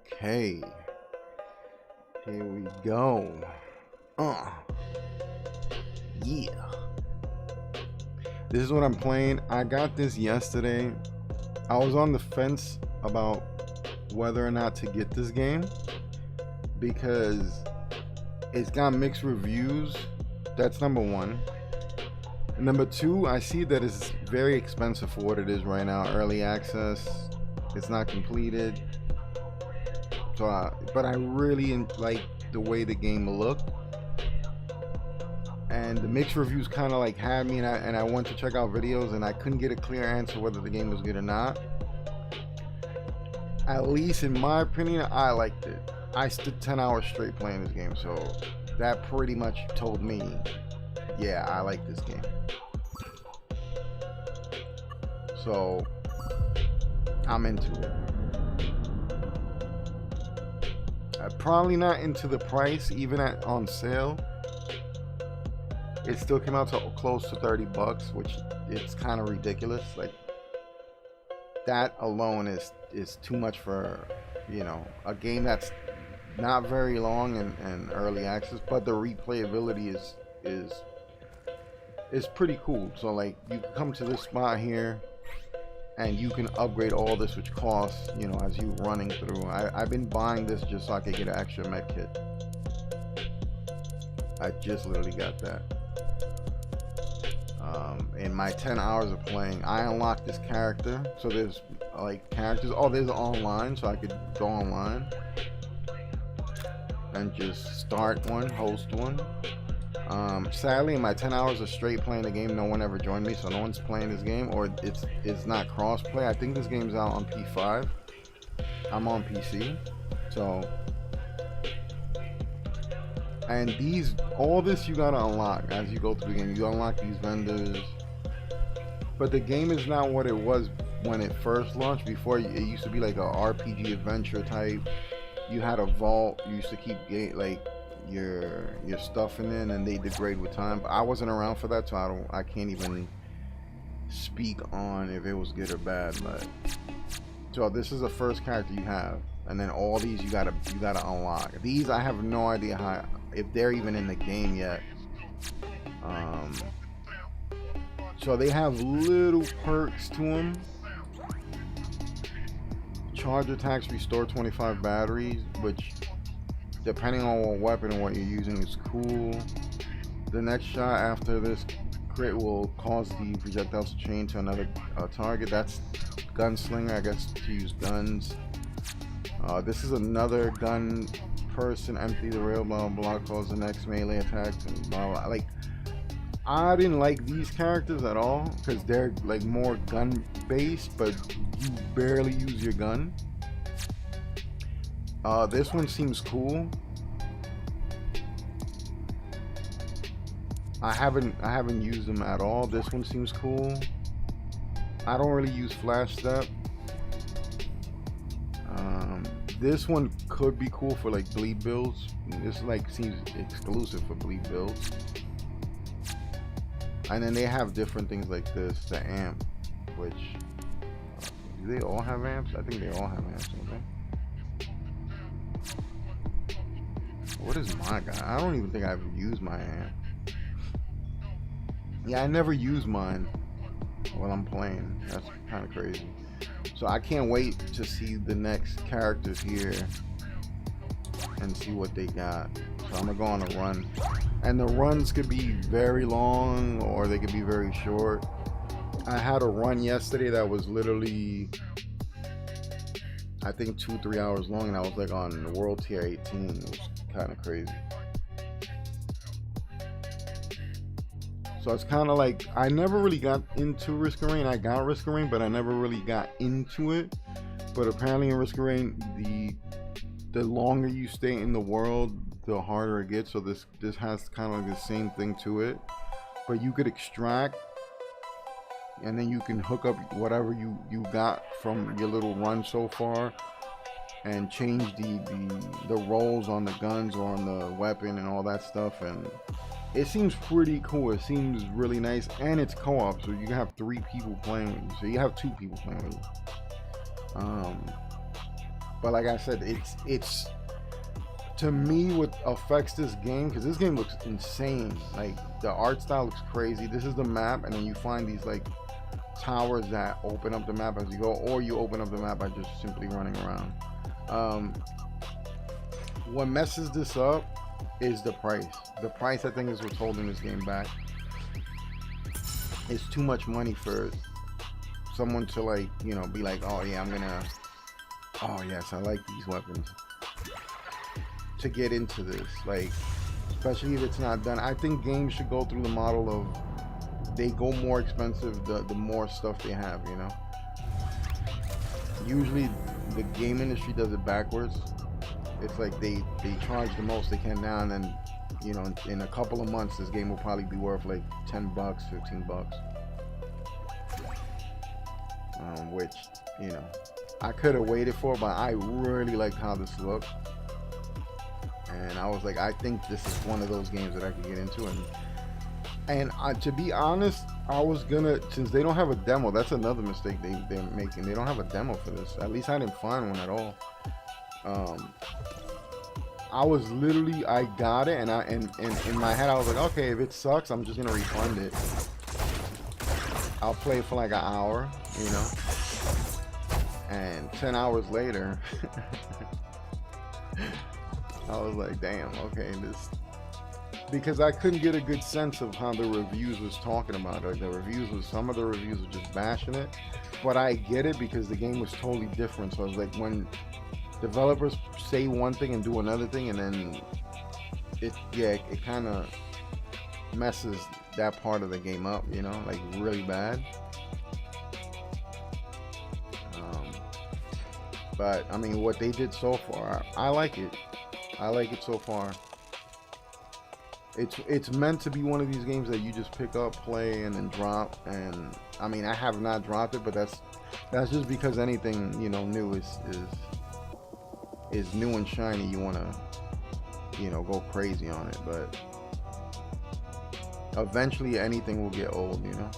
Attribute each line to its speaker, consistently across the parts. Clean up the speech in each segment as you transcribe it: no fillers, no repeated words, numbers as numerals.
Speaker 1: Okay, here we go. Uh, yeah. This is what I'm playing. I got this yesterday. I was on the fence about whether or not to get this game because it's got mixed reviews. That's number one. And number two, I see that it's very expensive for what it is right now. Early access. It's not completed. So, but I really like the way the game looked. And the mixed reviews kind of like had me, and I went to check out videos, and I couldn't get a clear answer whether the game was good or not. At least in my opinion, I liked it. I stood 10 hours straight playing this game, so that pretty much told me, yeah, I like this game. So I'm into it. I'm probably not into the price, even on sale. It still came out to close to 30 bucks, which it's kind of ridiculous. Like, that alone is too much for, you know, a game that's not very long and early access, but the replayability is pretty cool. So like, you come to this spot here and you can upgrade all this, which costs, you know, as you running through. I've been buying this just so I could get an extra med kit. I just literally got that. In my 10 hours of playing, I unlocked this character. So there's like characters. Oh, there's online, so I could go online and just start one, host one. Sadly, in my 10 hours of straight playing the game, no one ever joined me, so no one's playing this game, or it's not cross-play. I think this game's out on P5. I'm on PC, so. And all this you gotta unlock as you go through the game. You unlock these vendors, but the game is not what it was when it first launched. Before, it used to be like a RPG adventure type. You had a vault. You used to keep like your stuff in it, and they degrade with time. But I wasn't around for that, so I can't even speak on if it was good or bad. But so this is the first character you have, and then all these you gotta unlock. These I have no idea if they're even in the game yet. So they have little perks to them. Charge attacks restore 25 batteries, which depending on what weapon and what you're using is cool. The next shot after this crit will cause the projectiles to chain to another target. That's gunslinger, I guess, to use guns. This is another gun person. Empty the rail, blah blah, cause the next melee attacks and blah blah. Like, I didn't like these characters at all because they're like more gun based, but you barely use your gun. This one seems cool. I haven't used them at all. This one seems cool. I don't really use flash step. This one could be cool for like bleed builds. This like seems exclusive for bleed builds. And then they have different things like this, the amp, which do they all have amps? I think they all have amps, don't they? What is my guy? I don't even think I've used my amp. Yeah, I never use mine while I'm playing. That's kind of crazy. So I can't wait to see the next characters here and see what they got. So I'm gonna go on a run, and the runs could be very long or they could be very short. I had a run yesterday that was literally, I think 2-3 hours long, and I was like on the world tier 18. It was kind of crazy. So it's kind of like, I never really got into Risk of Rain. I got Risk of Rain, but I never really got into it. But apparently in Risk of Rain, the longer you stay in the world, the harder it gets. So this has kind of like the same thing to it. But you could extract, and then you can hook up whatever you got from your little run so far, and change the rolls on the guns or on the weapon and all that stuff. And it seems pretty cool. It seems really nice, and it's co-op, so you can have 3 people playing with you. So you have 2 people playing with you. But like I said, it's to me what affects this game, because this game looks insane. Like the art style looks crazy. This is the map, and then you find these like towers that open up the map as you go, or you open up the map by just simply running around. What messes this up is the price. The price, I think, is what's holding this game back. It's too much money for someone to, like, you know, be like, oh yeah, I'm gonna, oh yes, I like these weapons, to get into this. Like, especially if it's not done. I think games should go through the model of they go more expensive the more stuff they have, you know. Usually the game industry does it backwards. It's like they charge the most they can now, and then, you know, in a couple of months this game will probably be worth like $10, $15. Which, you know, I could have waited for, but I really like how this looked, and I was like, I think this is one of those games that I could get into. And to be honest, I was gonna, since they don't have a demo, that's another mistake they're making. They don't have a demo for this. At least I didn't find one at all. I was literally, I got it, and in my head I was like, okay, if it sucks, I'm just gonna refund it. I'll play it for like an hour, you know, and 10 hours later I was like, damn, okay, this, because I couldn't get a good sense of how the reviews was talking about it. The reviews was, some of the reviews were just bashing it, but I get it because the game was totally different. So I was like, when developers say one thing and do another thing, and then it kind of messes that part of the game up, you know, like really bad. But I mean, what they did so far, I like it. I like it so far. It's meant to be one of these games that you just pick up, play, and then drop. And I mean, I have not dropped it, but that's just because anything, you know, new is new and shiny. You want to, you know, go crazy on it, but eventually anything will get old, you know.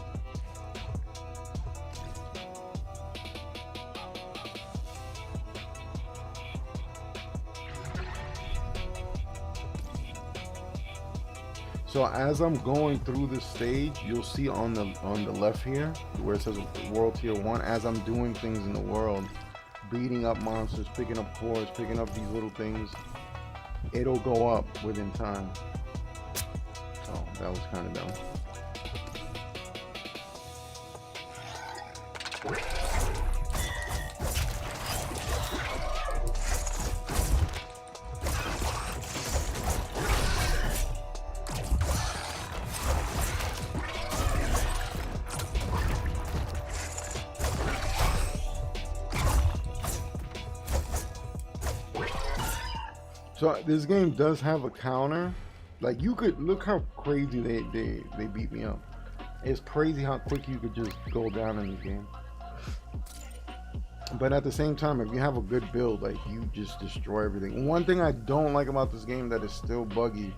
Speaker 1: So as I'm going through this stage, you'll see on the left here where it says World Tier 1, as I'm doing things in the world, beating up monsters, picking up cores, picking up these little things, it'll go up within time. So that was kind of dumb. So this game does have a counter. Like, you could look how crazy they beat me up. It's crazy how quick you could just go down in this game. But at the same time, if you have a good build, like, you just destroy everything. One thing I don't like about this game that is still buggy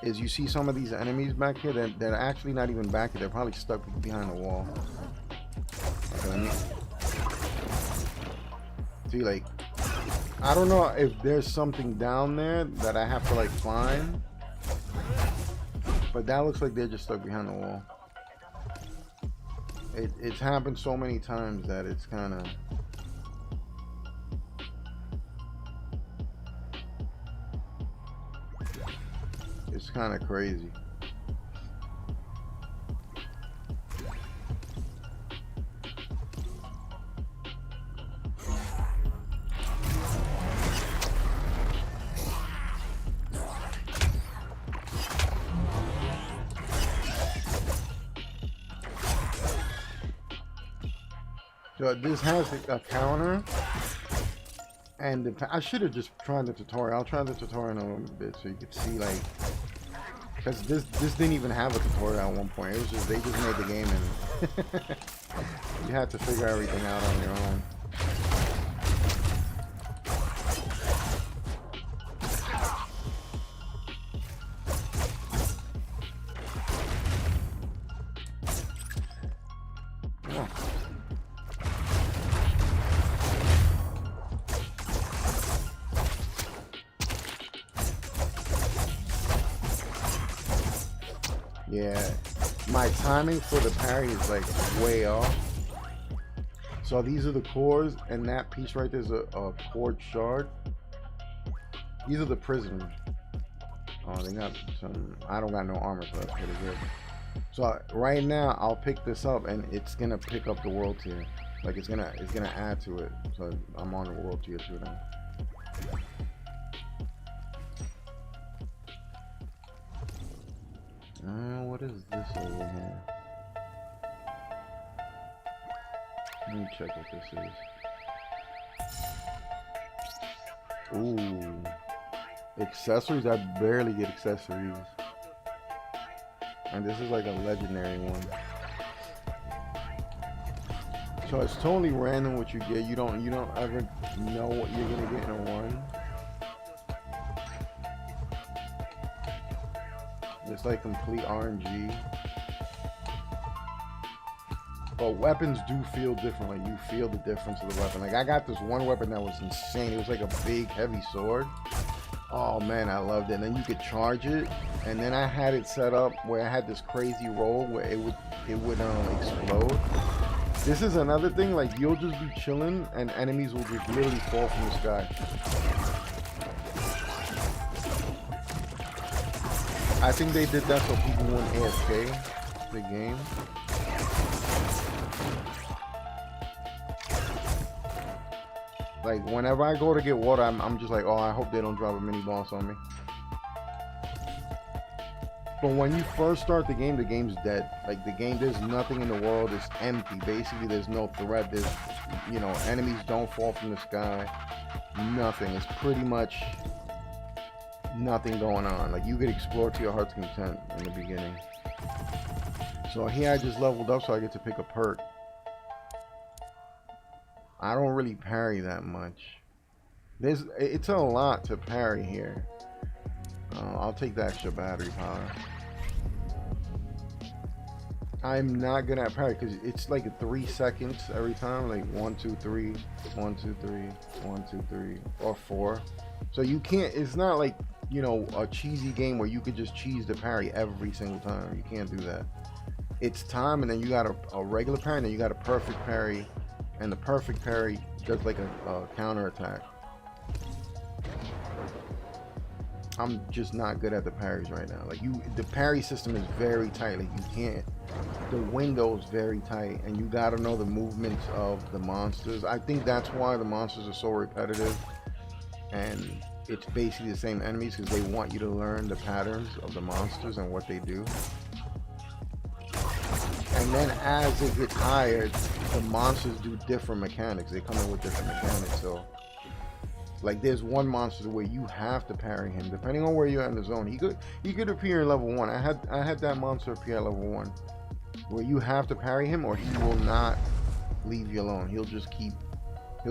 Speaker 1: is you see some of these enemies back here that are actually not even back here. They're probably stuck behind the wall. Okay, see, like, I don't know if there's something down there that I have to like find, but that looks like they're just stuck behind the wall. It's happened so many times that it's kind of, crazy. So this has a counter, and I should have just tried the tutorial. I'll try the tutorial in a little bit so you can see, like, because this didn't even have a tutorial at one point. It was just, they just made the game and you had to figure everything out on your own. Yeah, my timing for the parry is like way off. So these are the cores, and that piece right there is a cord shard. These are the prisoners. Oh, they got some. I don't got no armor, so that's pretty good. So right now, I'll pick this up, and it's gonna pick up the world tier. Like it's gonna add to it. So I'm on the world tier 2 now. What is this over here? Let me check what this is. Ooh. Accessories? I barely get accessories. And this is like a legendary one. So it's totally random what you get. You don't ever know what you're gonna get in a one. It's like complete RNG. But weapons do feel different. Like you feel the difference of the weapon. Like I got this one weapon that was insane. It was like a big heavy sword. Oh man, I loved it. And then you could charge it. And then I had it set up where I had this crazy roll where it would explode. This is another thing. Like you'll just be chilling and enemies will just literally fall from the sky. I think they did that so people wouldn't AFK the game. Like whenever I go to get water, I'm just like, oh, I hope they don't drop a mini boss on me. But when you first start the game's dead. Like the game, there's nothing in the world. It's empty. Basically, there's no threat. There's, enemies don't fall from the sky. Nothing. It's pretty much nothing going on. Like you could explore to your heart's content in the beginning. So here I just leveled up so I get to pick a perk. I don't really parry that much. It's a lot to parry here. I'll take the extra battery power. I'm not good at parry because it's like 3 seconds every time. Like 1, 2, 3, 1, 2, 3, 1, 2, 3, or 4. So you can't. It's not like a cheesy game where you could just cheese the parry every single time. You can't do that. It's time, and then you got a regular parry, and then you got a perfect parry, and the perfect parry does like a counter attack. I'm just not good at the parries right now. Like the parry system is very tight. Like you can't. The window is very tight, and you got to know the movements of the monsters. I think that's why the monsters are so repetitive, and it's basically the same enemies because they want you to learn the patterns of the monsters and what they do. And then as it gets higher, the monsters do different mechanics. They come in with different mechanics. So like there's one monster where you have to parry him depending on where you're in the zone. He could appear in level 1. I had that monster appear at level 1 where you have to parry him or he will not leave you alone. He'll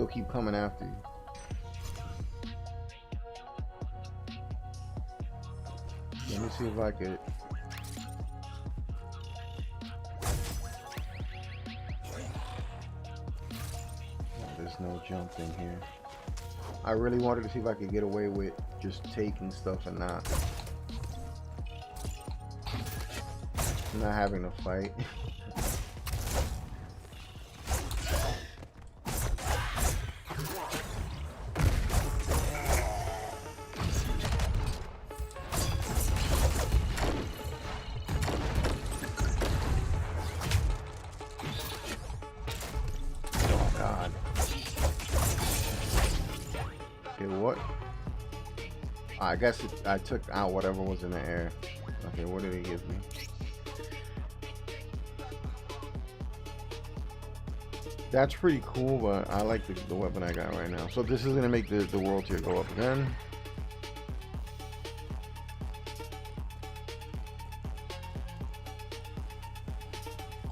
Speaker 1: keep coming after you. Let me see if I could. There's no jumping here. I really wanted to see if I could get away with just taking stuff and not having to fight. I guess I took out whatever was in the air. Okay, what did he give me? That's pretty cool, but I like the weapon I got right now. So this is going to make the world tier go up again.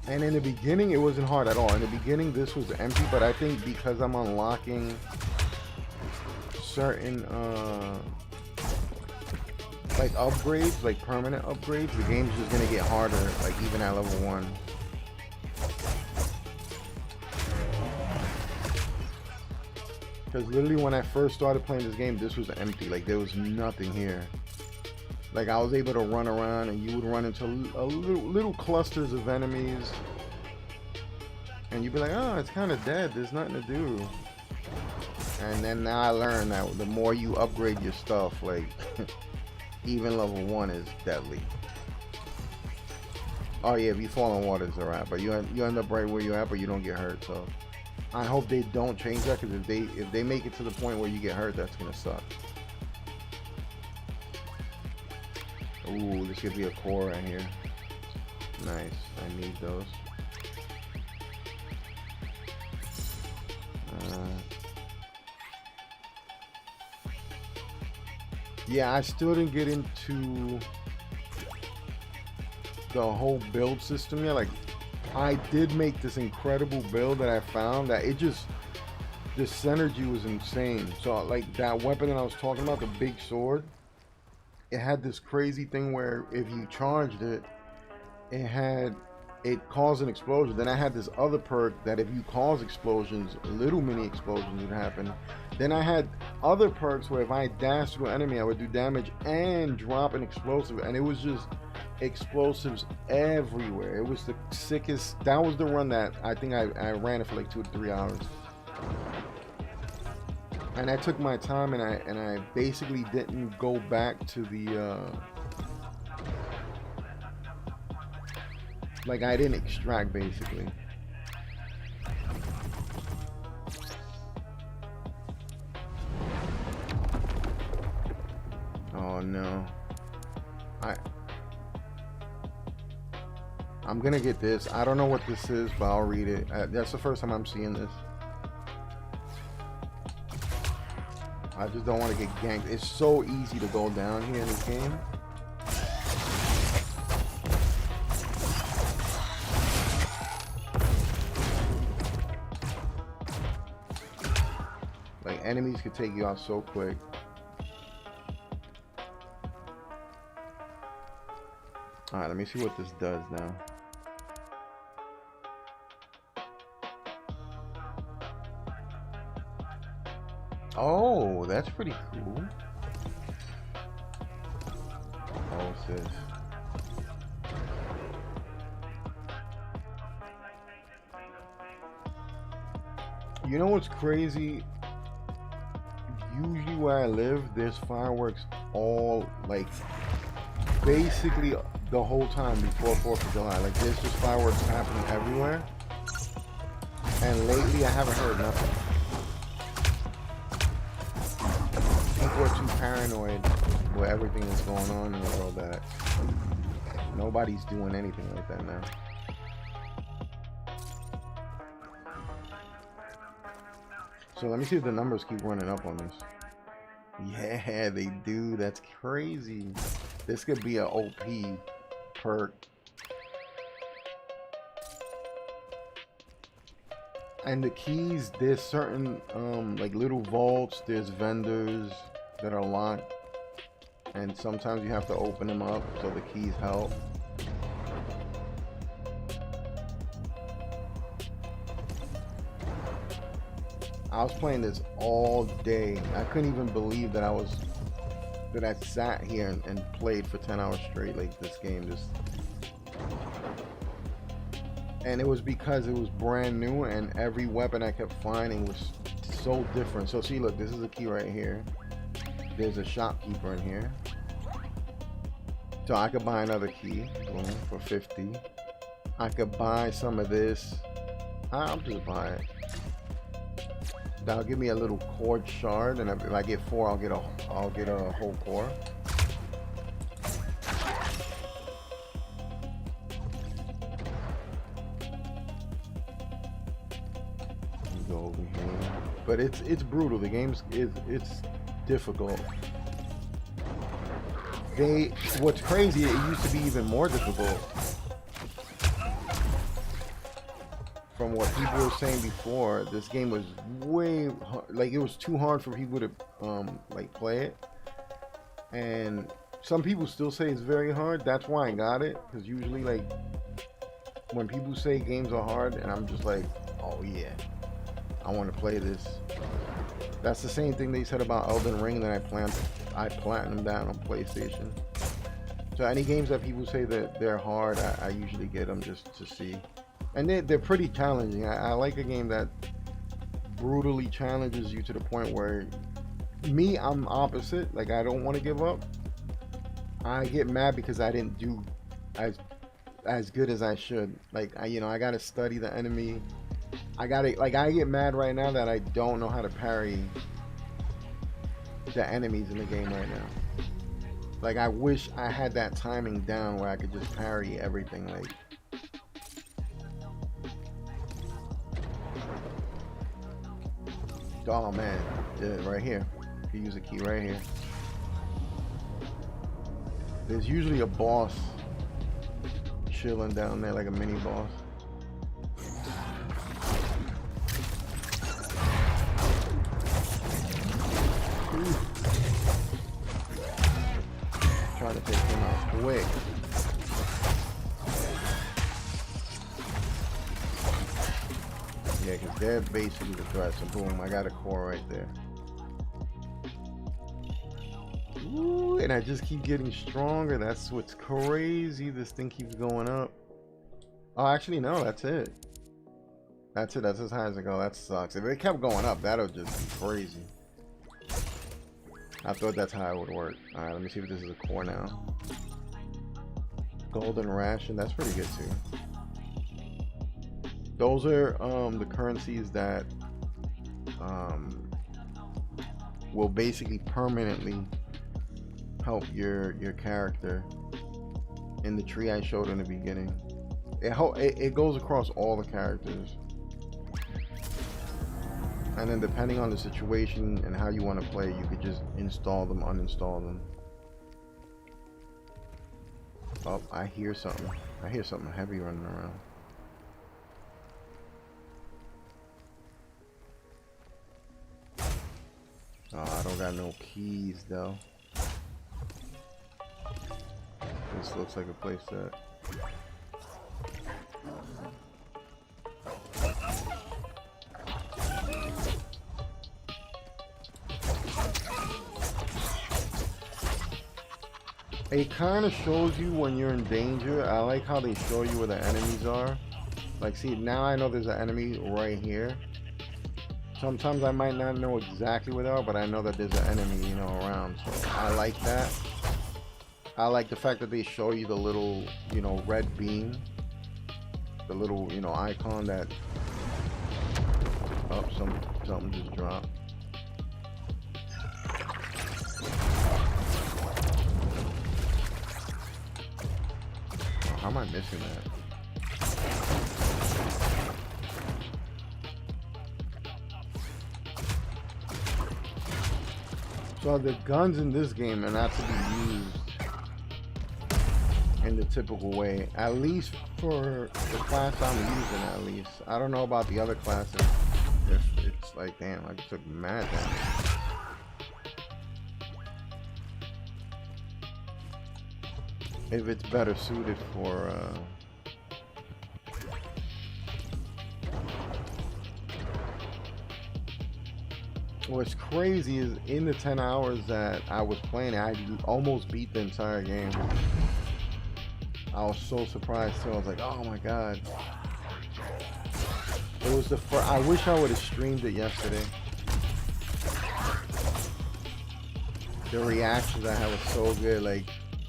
Speaker 1: And in the beginning, it wasn't hard at all. In the beginning, this was empty, but I think because I'm unlocking certain like upgrades, like permanent upgrades, the game's just gonna get harder, like even at level 1. Because literally when I first started playing this game, this was empty, like there was nothing here. Like I was able to run around, and you would run into little clusters of enemies, and you'd be like, oh, it's kind of dead. There's nothing to do. And then now I learned that the more you upgrade your stuff, like even level 1 is deadly. Oh yeah, if you fall in water, it's alright, but you end up right where you're at, but you don't get hurt. So I hope they don't change that, because if they make it to the point where you get hurt, that's gonna suck. Ooh, this could be a core right here. Nice, I need those. Yeah, I still didn't get into the whole build system yet. Like, I did make this incredible build that I found that it just, the synergy was insane. So like that weapon that I was talking about, the big sword, it had this crazy thing where if you charged it, it caused an explosion. Then I had this other perk that if you cause explosions, little mini explosions would happen. Then I had other perks where if I dashed to an enemy, I would do damage and drop an explosive, and it was just explosives everywhere. It was the sickest. That was the run that I think I ran it for like 2 to 3 hours, and I took my time, and I basically didn't go back to the like I didn't extract basically. Oh no. I'm gonna get this. I don't know what this is, but I'll read it. That's the first time I'm seeing this. I just don't want to get ganked. It's so easy to go down here in this game. Like, enemies could take you out so quick. Alright, let me see what this does now. Oh, that's pretty cool. Oh, what's this? You know what's crazy? Usually where I live, there's fireworks all, like, basically the whole time before 4th of July. Like, there's just fireworks happening everywhere. And lately, I haven't heard nothing. People are too paranoid with everything that's going on in the world that nobody's doing anything like that now. So let me see if the numbers keep running up on this. Yeah, they do. That's crazy. This could be an OP perk. And the keys, there's certain like little vaults, there's vendors that are locked, and sometimes you have to open them up so the keys help. I was playing this all day. I couldn't even believe that I sat here and played for 10 hours straight. Like, this game just, and it was because it was brand new, and every weapon I kept finding was so different. So see, look, this is a key right here. There's a shopkeeper in here, so I could buy another key, boom, for 50. I could buy some of this. I'll just buy it. That'll give me a little cord shard, and if I get 4, I'll get a whole core. Go over here, but it's brutal. The game's it's difficult. What's crazy? It used to be even more difficult. From what people were saying before, this game was way like, it was too hard for people to like play it, and some people still say it's very hard. That's why I got it, because usually, like, when people say games are hard, and I'm just like, oh yeah, I want to play this. That's the same thing they said about Elden Ring that I platinumed down on PlayStation. So any games that people say that they're hard, I usually get them just to see. And they're pretty challenging. I like a game that brutally challenges you to the point where I'm opposite. Like, I don't want to give up. I get mad because I didn't do as good as I should. Like, I gotta study the enemy. I get mad right now that I don't know how to parry the enemies in the game right now. Like, I wish I had that timing down where I could just parry everything. Like, oh man, yeah, right here. You can use a key right here. There's usually a boss chilling down there, like a mini boss. Try to take him out quick. Yeah, because they're basically the threat. So boom, I got a core right there. Ooh, and I just keep getting stronger. That's what's crazy. This thing keeps going up. Oh, actually, no, that's it. That's it. That's as high as it goes. That sucks. If it kept going up, that'll just be crazy. I thought that's how it would work. Alright, let me see if this is a core now. Golden ration, that's pretty good too. Those are the currencies that will basically permanently help your character in the tree I showed in the beginning. It goes across all the characters. And then depending on the situation and how you want to play, you could just install them, uninstall them. Oh, I hear something. I hear something heavy running around. Oh, I don't got no keys though. This looks like a place that... It kind of shows you when you're in danger. I like how they show you where the enemies are. Like, see, now I know there's an enemy right here. Sometimes I might not know exactly where they are, but I know that there's an enemy, around. So I like that. I like the fact that they show you the little, red beam. The little, icon that... Oh, something just dropped. How am I missing that? So the guns in this game are not to be used in the typical way. At least for the class I'm using, at least. I don't know about the other classes. If it's like, damn, I took mad damage. If it's better suited for what's crazy is in the 10 hours that I was playing, I almost beat the entire game. I was so surprised too. I was like, oh my god. It was the first. I wish I would have streamed it yesterday. The reactions I had was so good. Like,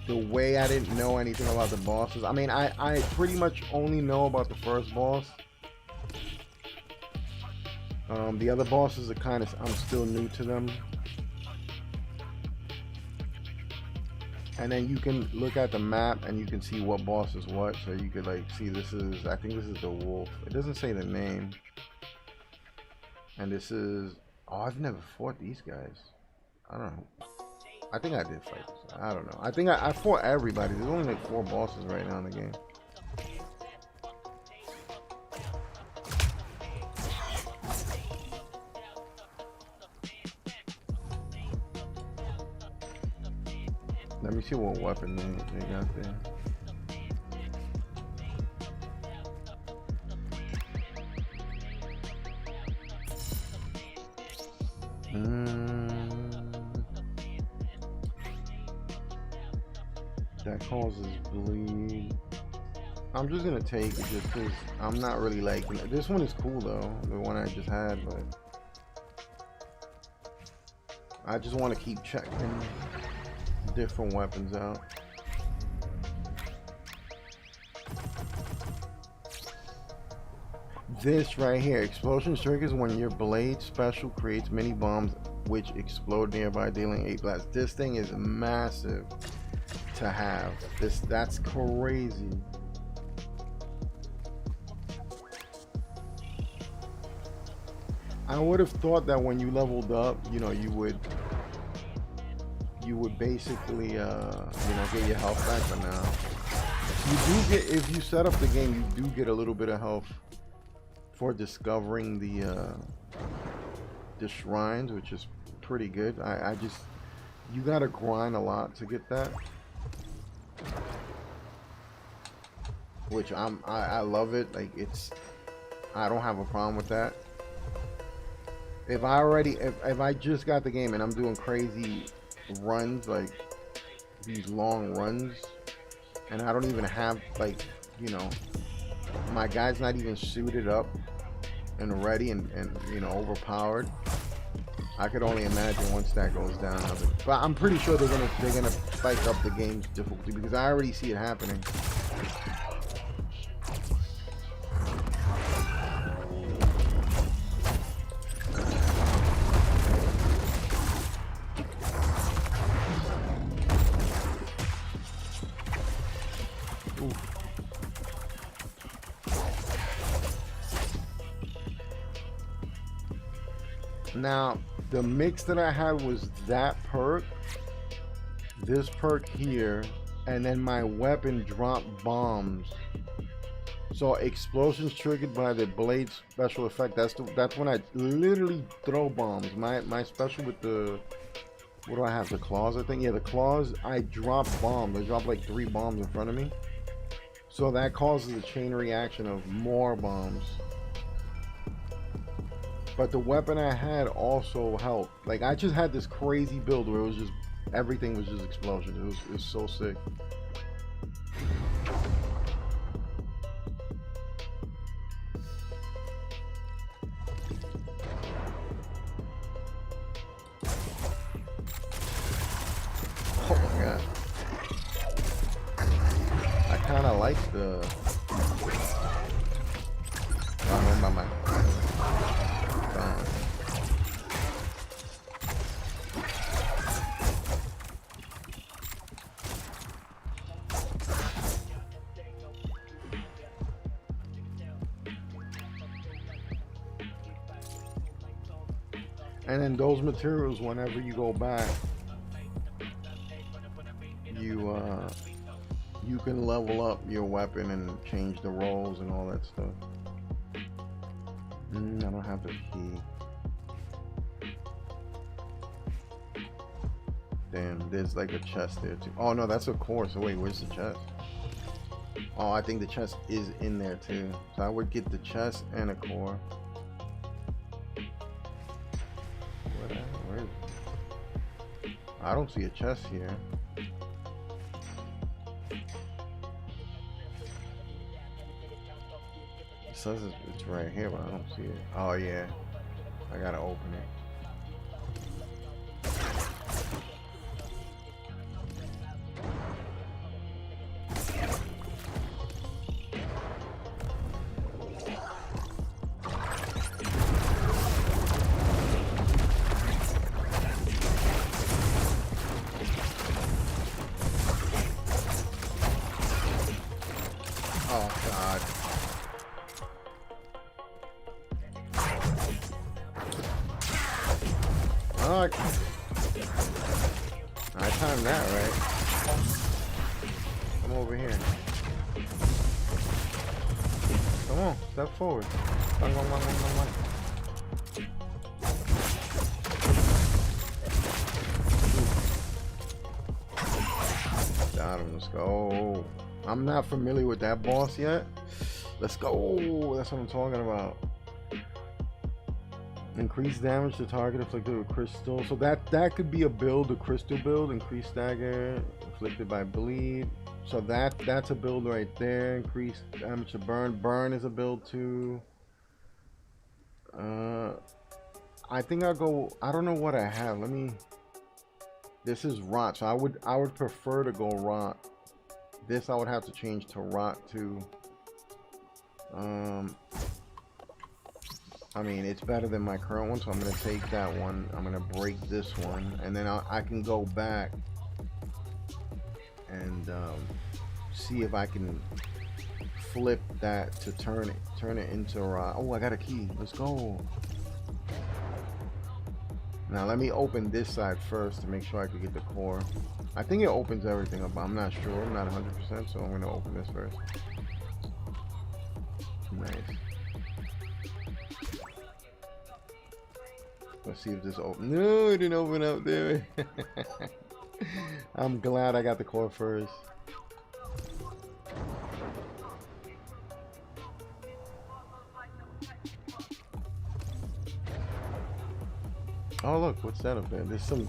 Speaker 1: the way I didn't know anything about the bosses. I mean, I pretty much only know about the first boss. The other bosses are kind of, I'm still new to them. And then you can look at the map and you can see what boss is what. So you could like see this is, I think this is the wolf. It doesn't say the name. And this is, oh, I've never fought these guys. I don't know. I think I did fight this. I don't know. I think I fought everybody. There's only like 4 bosses right now in the game. Let me see what weapon they got there. That causes bleed. I'm just gonna take it just because I'm not really liking it. This one is cool though, the one I just had, but I just want to keep checking different weapons out. This right here, explosion triggers when your blade special creates mini bombs which explode nearby, dealing 8 blasts. This thing is massive to have. That's crazy. I would have thought that when you leveled up, you know, you would basically you know, get your health back, but now you do get, if you set up the game, you do get a little bit of health for discovering the shrines, which is pretty good. I just, you gotta grind a lot to get that, which I love it. Like, it's, I don't have a problem with that. If I just got the game and I'm doing crazy runs, like these long runs, and I don't even have, like, you know, my guy's not even suited up and ready and you know, overpowered, I could only imagine once that goes down. But I'm pretty sure they're gonna spike up the game's difficulty, because I already see it happening. Now, the mix that I had was that perk, this perk here, and then my weapon dropped bombs. So explosions triggered by the blade special effect. That's when I literally throw bombs. My special with the, what do I have? The claws, I think. Yeah, the claws. I drop bombs. I drop like 3 bombs in front of me. So that causes a chain reaction of more bombs. But the weapon I had also helped. Like, I just had this crazy build where it was just, everything was just explosions. It was so sick. Oh my god. I kind of like the... And then those materials, whenever you go back, you can level up your weapon and change the rolls and all that stuff. I don't have the key. Damn, there's like a chest there too. Oh no, that's a core. So wait, where's the chest? Oh, I think the chest is in there too. So I would get the chest and a core. Where is it? I don't see a chest here. It says it's right here, but I don't see it. Oh yeah, I gotta open it. Oh god. Oh, I timed that right. Come over here. Come on, step forward. Come on. Got him, let's go. I'm not familiar with that boss yet. Let's go. That's what I'm talking about. Increase damage to target inflicted with crystal. So that could be a build, a crystal build. Increase stagger inflicted by bleed. So that's a build right there. Increase damage to burn. Burn is a build too. I think I'll go. I don't know what I have. Let me. This is rot, so I would prefer to go rot. This I would have to change to rot too. I mean, it's better than my current one, so I'm gonna take that one. I'm gonna break this one, and then I can go back and see if I can flip that to turn it into rot. Oh, I got a key. Let's go. Now let me open this side first to make sure I can get the core. I think it opens everything up, but I'm not sure. I'm not 100%, so I'm gonna open this first. Nice. Let's see if this opens. No, it didn't open up there. I'm glad I got the core first. Oh look, what's that up there? There's some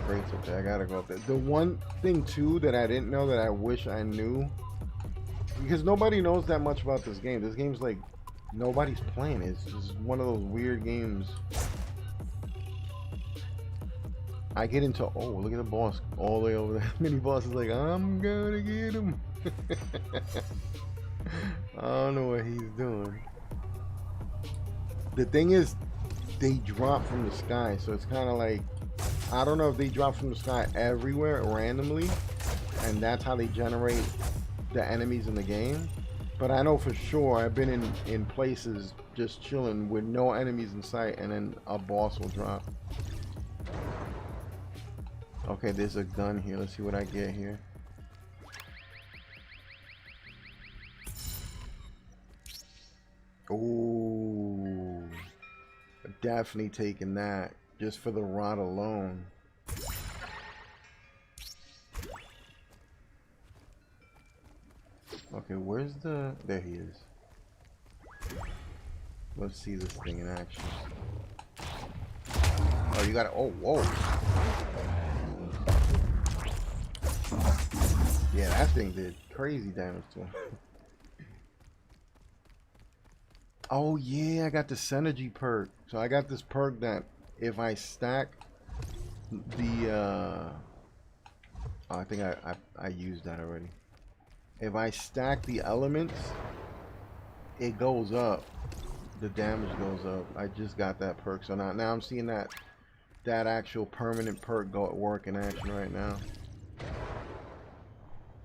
Speaker 1: crates up there. I gotta go up there. The one thing too that I didn't know that I wish I knew, because nobody knows that much about this game. This game's like nobody's playing. It's just one of those weird games. I get into, oh, look at the boss all the way over there. Mini boss is like, I'm gonna get him. I don't know what he's doing. The thing is, they drop from the sky, so it's kind of like, I don't know if they drop from the sky everywhere randomly, and that's how they generate the enemies in the game. But I know for sure I've been in places just chilling with no enemies in sight, and then a boss will drop. Okay, there's a gun here. Let's see what I get here. Ooh, definitely taking that just for the rod alone. Okay, where's the... There he is. Let's see this thing in action. Oh, you gotta... Oh, whoa. Yeah, that thing did crazy damage to him. Oh yeah, I got the Synergy perk. So I got this perk that if I stack the oh, I think I used that already. If I stack the elements, it goes up. The damage goes up. I just got that perk. So now I'm seeing that actual permanent perk go at work in action right now.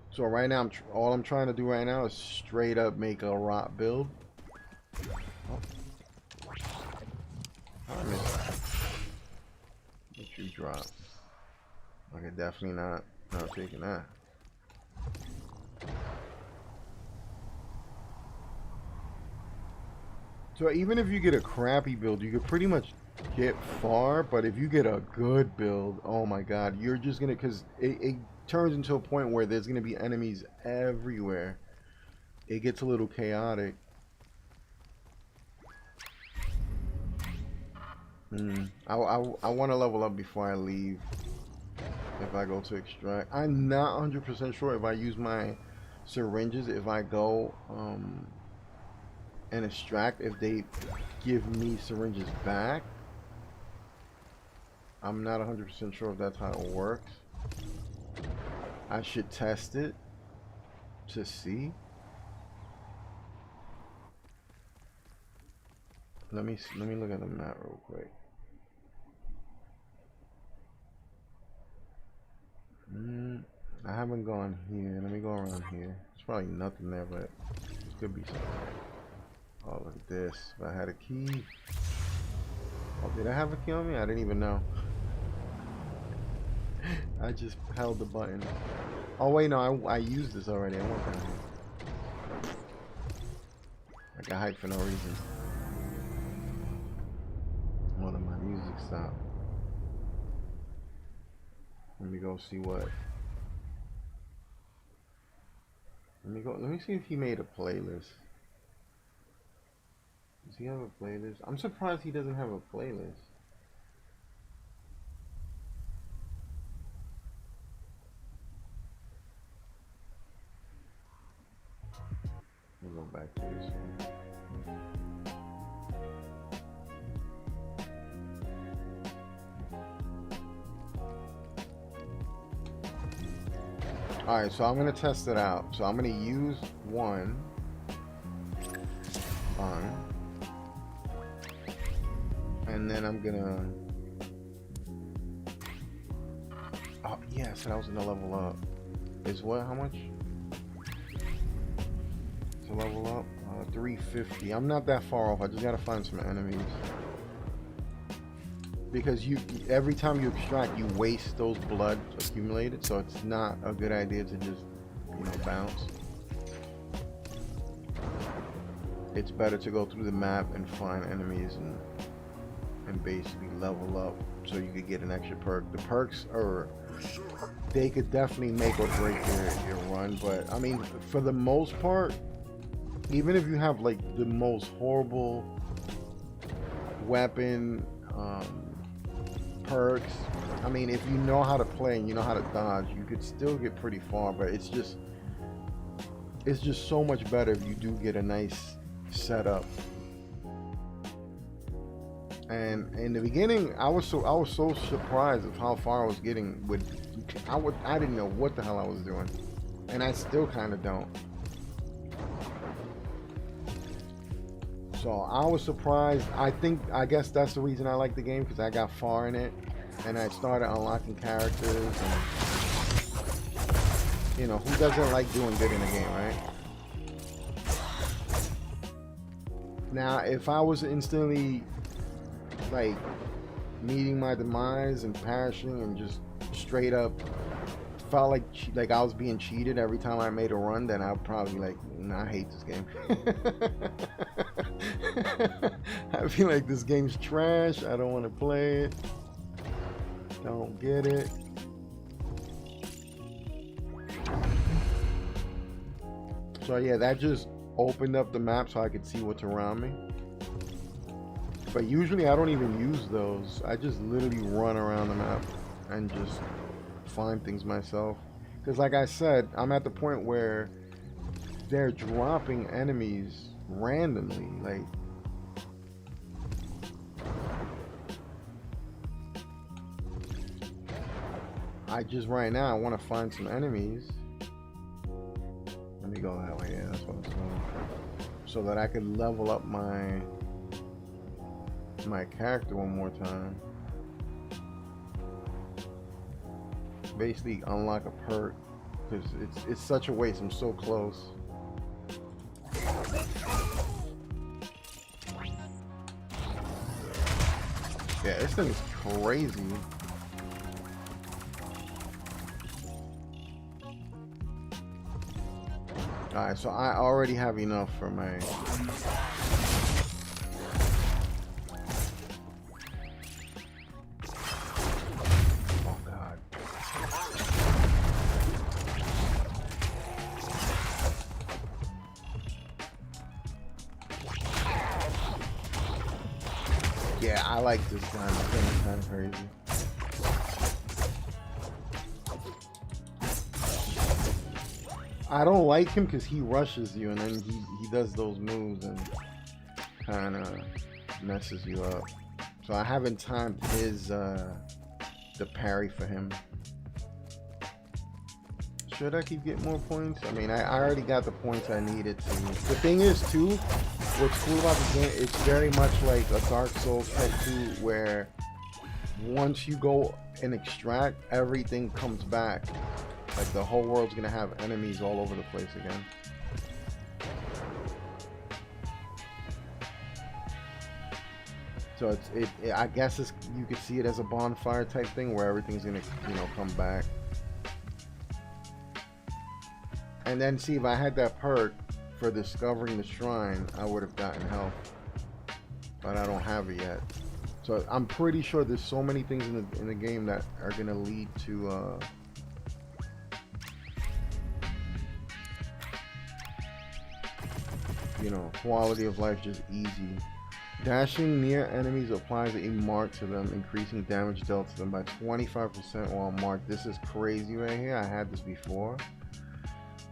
Speaker 1: So right now all I'm trying to do right now is straight up make a rot build. Oh. I missed. What you drop? Okay, definitely not taking that. So even if you get a crappy build, you could pretty much get far, but if you get a good build, oh my god, you're just gonna, because it turns into a point where there's gonna be enemies everywhere. It gets a little chaotic. I want to level up before I leave. If I go to extract, I'm not 100% sure if I use my syringes. If I go and extract, if they give me syringes back, I'm not 100% sure if that's how it works. I should test it to see. Let me look at the map real quick. I haven't gone here. Let me go around here. There's probably nothing there, but there could be something. Oh, look at this. If I had a key. Oh, did I have a key on me? I didn't even know. I just held the button. Oh wait, no, I used this already. I went down here. I got hyped for no reason. Hold on, my music stopped. Let me go see what. Let me see if he made a playlist. Does he have a playlist? I'm surprised he doesn't have a playlist. We'll go back to this one. Alright, so I'm going to test it out. So I'm going to use one on. And then I'm going to... Oh, yeah, so that was going to level up. Is what? How much? To level up? 350. I'm not that far off. I just got to find some enemies. Because every time you extract, you waste those blood accumulated, so it's not a good idea to just, bounce. It's better to go through the map and find enemies and basically level up so you could get an extra perk. The perks they could definitely make or break your run, but I mean, for the most part, even if you have like the most horrible weapon, perks, I mean, if you know how to play and you know how to dodge, you could still get pretty far, but it's just so much better if you do get a nice setup. And in the beginning, I was so surprised of how far I was getting with I didn't know what the hell I was doing, and I still kind of don't. So I was surprised. I guess that's the reason I like the game, because I got far in it and I started unlocking characters, and who doesn't like doing good in a game, right? Now if I was instantly like meeting my demise and perishing and just straight up felt like I was being cheated every time I made a run, then I'd probably be like, nah, I hate this game. I feel like this game's trash. I don't want to play it. Don't get it. So yeah, that just opened up the map so I could see what's around me. But usually I don't even use those. I just literally run around the map and just find things myself. Because like I said, I'm at the point where they're dropping enemies randomly. Like, right now, I want to find some enemies. Let me go that way. Yeah, that's what I'm doing. So that I can level up my character one more time. Basically unlock a perk, because it's such a waste. I'm so close. Yeah, this thing is crazy. Alright, so I already have enough for my... Oh god. Yeah, I like this gun. This gun is kind of crazy. I don't like him because he rushes you and then he does those moves and kind of messes you up. So I haven't timed his the parry for him. Should I keep getting more points? I mean, I already got the points I needed to. The thing is too, what's cool about the game, it's very much like a Dark Souls type 2, where once you go and extract, everything comes back. Like the whole world's gonna have enemies all over the place again. So I guess you could see it as a bonfire type thing where everything's gonna, come back. And then see, if I had that perk for discovering the shrine, I would have gotten health. But I don't have it yet. So I'm pretty sure there's so many things in the game that are gonna lead to quality of life just easy. Dashing near enemies applies a mark to them, increasing damage dealt to them by 25% while marked. This is crazy right here. I had this before.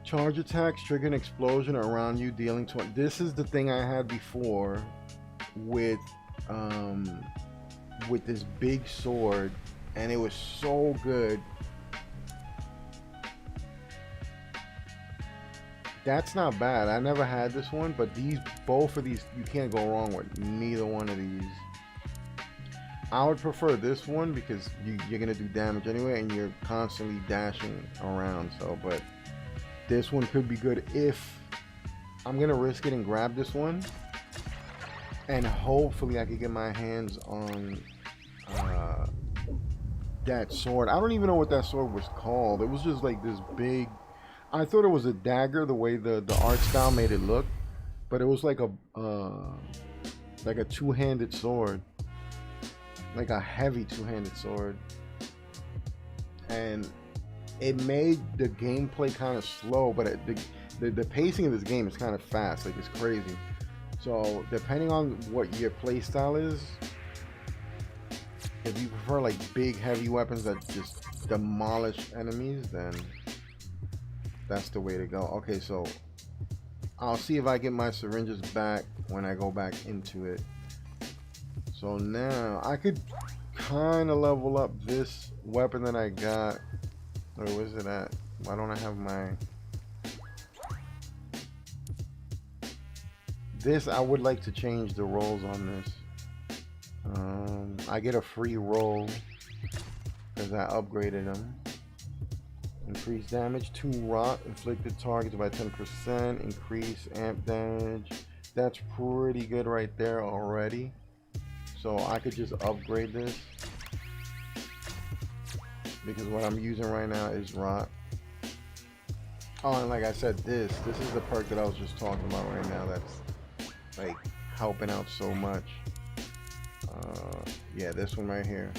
Speaker 1: Charge attacks trigger an explosion around you, dealing 20. This is the thing I had before with this big sword, and it was so good. That's not bad. I never had this one, but both of these, you can't go wrong with neither one of these. I would prefer this one because you're gonna do damage anyway, and you're constantly dashing around. So, but this one could be good if I'm gonna risk it and grab this one, and hopefully I can get my hands on that sword. I don't even know what that sword was called. It was just like this big. I thought it was a dagger the way the art style made it look, but it was like a two-handed sword, like a heavy two-handed sword, and it made the gameplay kind of slow, but the pacing of this game is kind of fast. Like, it's crazy. So depending on what your play style is, if you prefer like big heavy weapons that just demolish enemies, then that's the way to go. Okay, so I'll see if I get my syringes back when I go back into it. So now I could kind of level up this weapon that I got. Where was it at? Why don't I have my... This, I would like to change the rolls on this. I get a free roll because I upgraded them. Increase damage, 2 rot, inflicted targets by 10%, increase amp damage. That's pretty good right there already. So I could just upgrade this, because what I'm using right now is rot. Oh, and like I said, this is the perk that I was just talking about right now that's like helping out so much. Yeah, this one right here.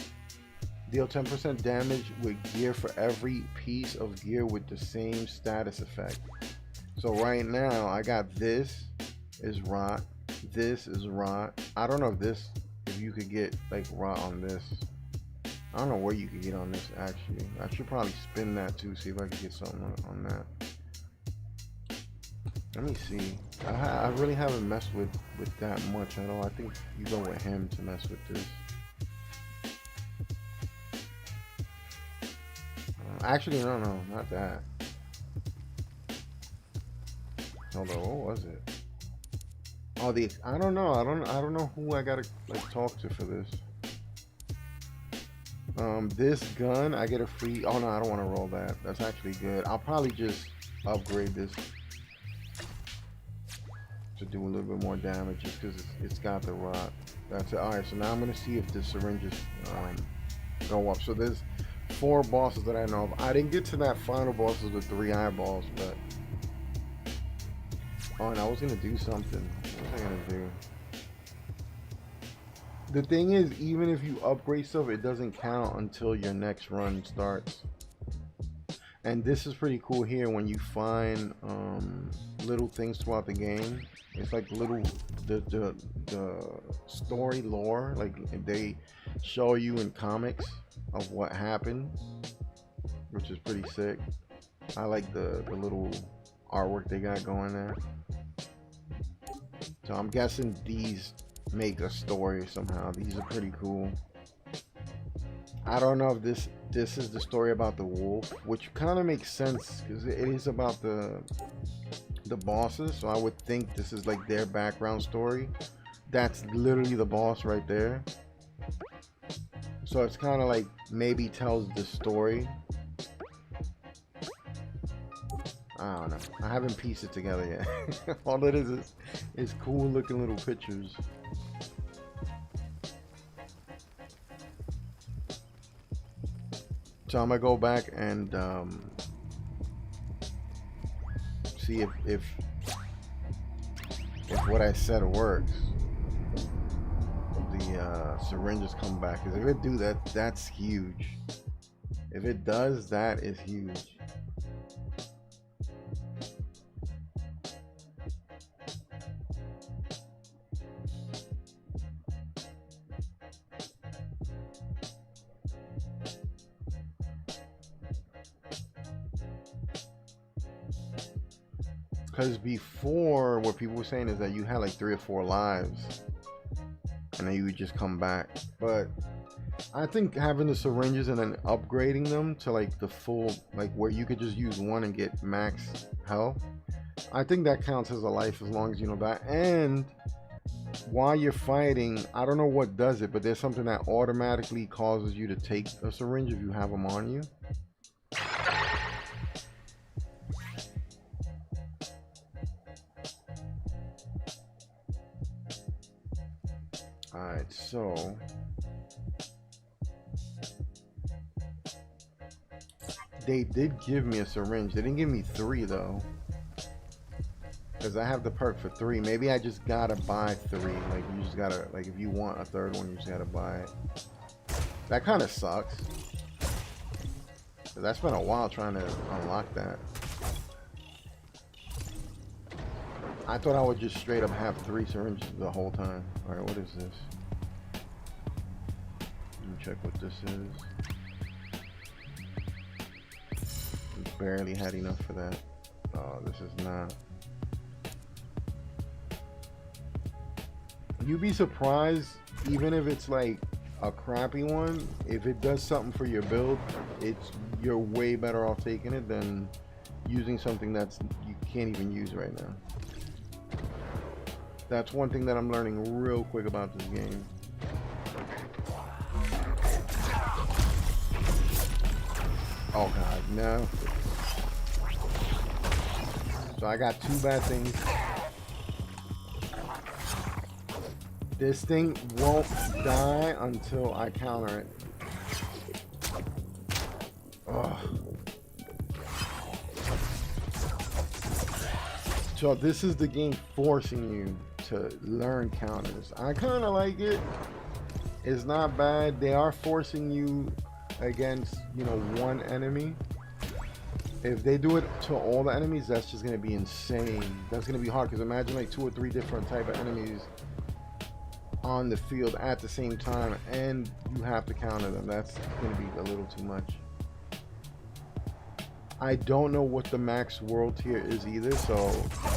Speaker 1: Deal 10% damage with gear for every piece of gear with the same status effect. So right now I got this is rot, this is rot. I don't know if you could get like rot on this. I don't know where you could get on this actually. I should probably spin that too, see if I can get something on that. Let me see. I really haven't messed with that much at all. I think you go with him to mess with this. Actually, no, not that. Hold on, what was it? Oh, I don't know. I don't know who I gotta like talk to for this. This gun, I get a free. Oh no, I don't want to roll that. That's actually good. I'll probably just upgrade this to do a little bit more damage, just because it's got the rot. That's it. All right, so now I'm gonna see if the syringes go up. So there's 4 bosses that I know of. I didn't get to that final boss with the 3 eyeballs, but oh, and I was gonna do something. What was I gonna do? The thing is, even if you upgrade stuff, it doesn't count until your next run starts. And this is pretty cool here when you find little things throughout the game. It's like little the story lore, like they show you in comics of what happened, which is pretty sick. I like the little artwork they got going there. So I'm guessing these make a story somehow. These are pretty cool. I don't know if this is the story about the wolf, which kind of makes sense because it is about the bosses. So I would think this is like their background story. That's literally the boss right there. So it's kind of like maybe tells the story. I don't know. I haven't pieced it together yet. All it is cool looking little pictures. So I'm gonna go back and see if what I said works. The syringes come back, because if it do that, that's huge. If it does, that is huge. Because before, what people were saying is that you had like 3 or 4 lives, and then you would just come back. But I think having the syringes and then upgrading them to like the full, like where you could just use one and get max health, I think that counts as a life as long as you know that. And while you're fighting, I don't know what does it, but there's something that automatically causes you to take a syringe if you have them on you. Alright, so they did give me a syringe. They didn't give me 3 though, because I have the perk for 3. Maybe I just gotta buy 3. Like you just gotta, like if you want a 3rd one, you just gotta buy it. That kind of sucks, because I spent a while trying to unlock that. I thought I would just straight up have 3 syringes the whole time. Alright, what is this? Let me check what this is. We barely had enough for that. Oh, this is not. You'd be surprised, even if it's like a crappy one, if it does something for your build, you're way better off taking it than using something that's you can't even use right now. That's one thing that I'm learning real quick about this game. Oh god, no. So I got 2 bad things. This thing won't die until I counter it. Ugh. So this is the game forcing you to learn counters. I kind of like it. It's not bad. They are forcing you against, you know, one enemy. If they do it to all the enemies, that's just gonna be insane. That's gonna be hard, because imagine like 2 or 3 different type of enemies on the field at the same time, and you have to counter them. That's gonna be a little too much. I don't know what the max world tier is either, so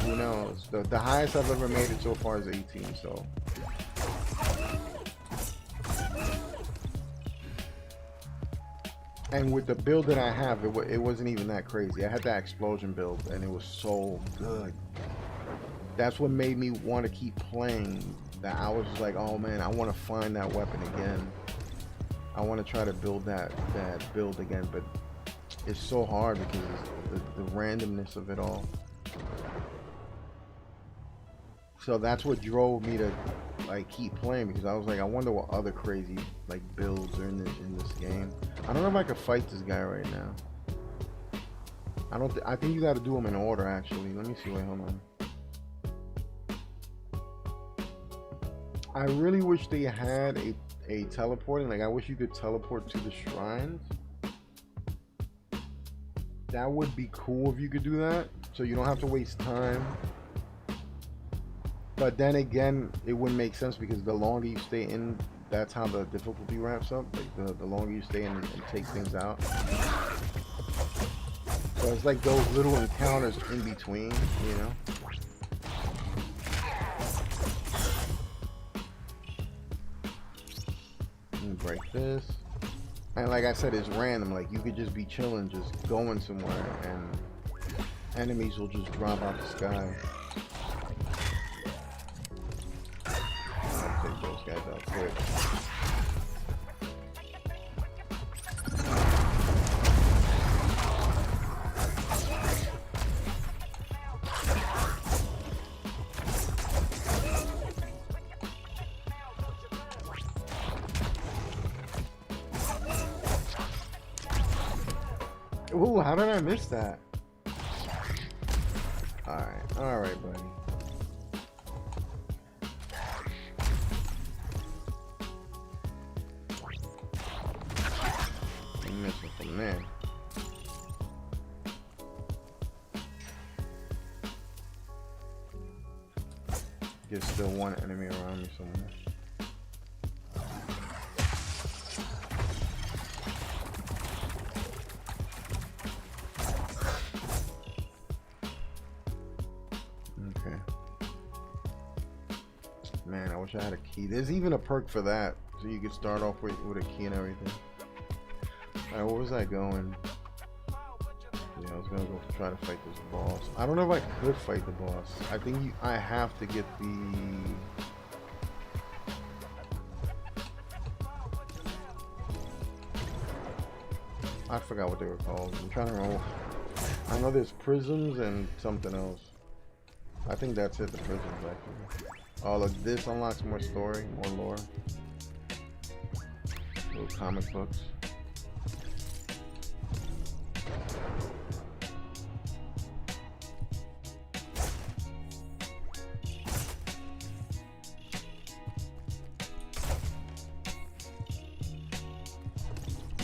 Speaker 1: who knows. The highest I've ever made it so far is 18, so. And with the build that I have, it wasn't even that crazy. I had that explosion build, and it was so good. That's what made me want to keep playing. That I was just like, oh man, I want to find that weapon again. I want to try to build that build again, but it's so hard because the randomness of it all. So that's what drove me to like keep playing, because I was like, I wonder what other crazy like builds are in this game. I don't know if I could fight this guy right now. I think you got to do them in order actually. Let me see. Wait, hold on. I really wish they had a teleporting. Like I wish you could teleport to the shrines. That would be cool if you could do that, so you don't have to waste time. But then again, it wouldn't make sense, because the longer you stay in, that's how the difficulty ramps up. Like the longer you stay in and take things out. So it's like those little encounters in between, you know. Let me break this. And like I said, it's random. Like you could just be chilling, just going somewhere, and enemies will just drop out the sky. I'll take those guys out quick. Ooh, how did I miss that? Alright, buddy. I'm missing from there. There's still one enemy around me somewhere. Man, I wish I had a key. There's even a perk for that, so you could start off with a key and everything. Alright, where was I going? Yeah, I was gonna go try to fight this boss. I don't know if I could fight the boss. I think I have to get the... I forgot what they were called. I'm trying to remember. I know there's prisms and something else. I think that's it, the prisms actually. Oh look, this unlocks more story, more lore. Little comic books.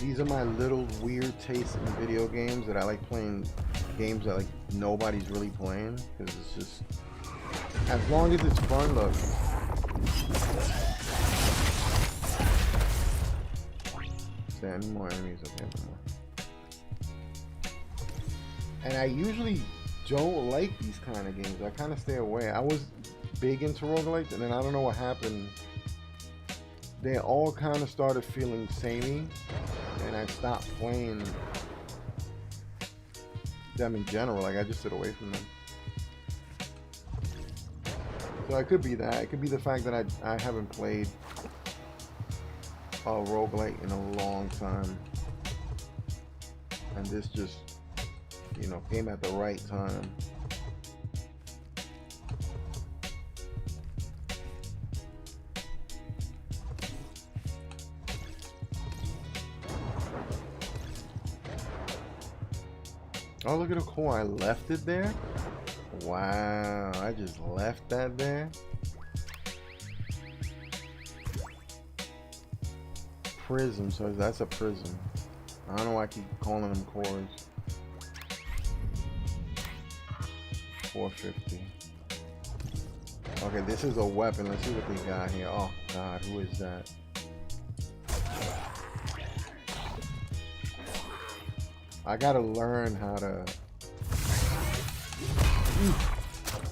Speaker 1: These are my little weird tastes in video games that I like playing games that like nobody's really playing because it's just as long as it's fun. Look, is there any more enemies? Okay, no more. And I usually don't like these kind of games. I kind of stay away. I was big into roguelites, and then I don't know what happened. They all kind of started feeling samey, and I stopped playing them in general. Like I just sit away from them. So it could be that. It could be the fact that I haven't played a roguelite in a long time, and this just, you know, came at the right time. Oh, look at how cool. I left it there. Wow, I just left that there. Prism, so that's a prism. I don't know why I keep calling them cores. 450. Okay, this is a weapon. Let's see what they got here. Oh God, who is that? I gotta learn how to...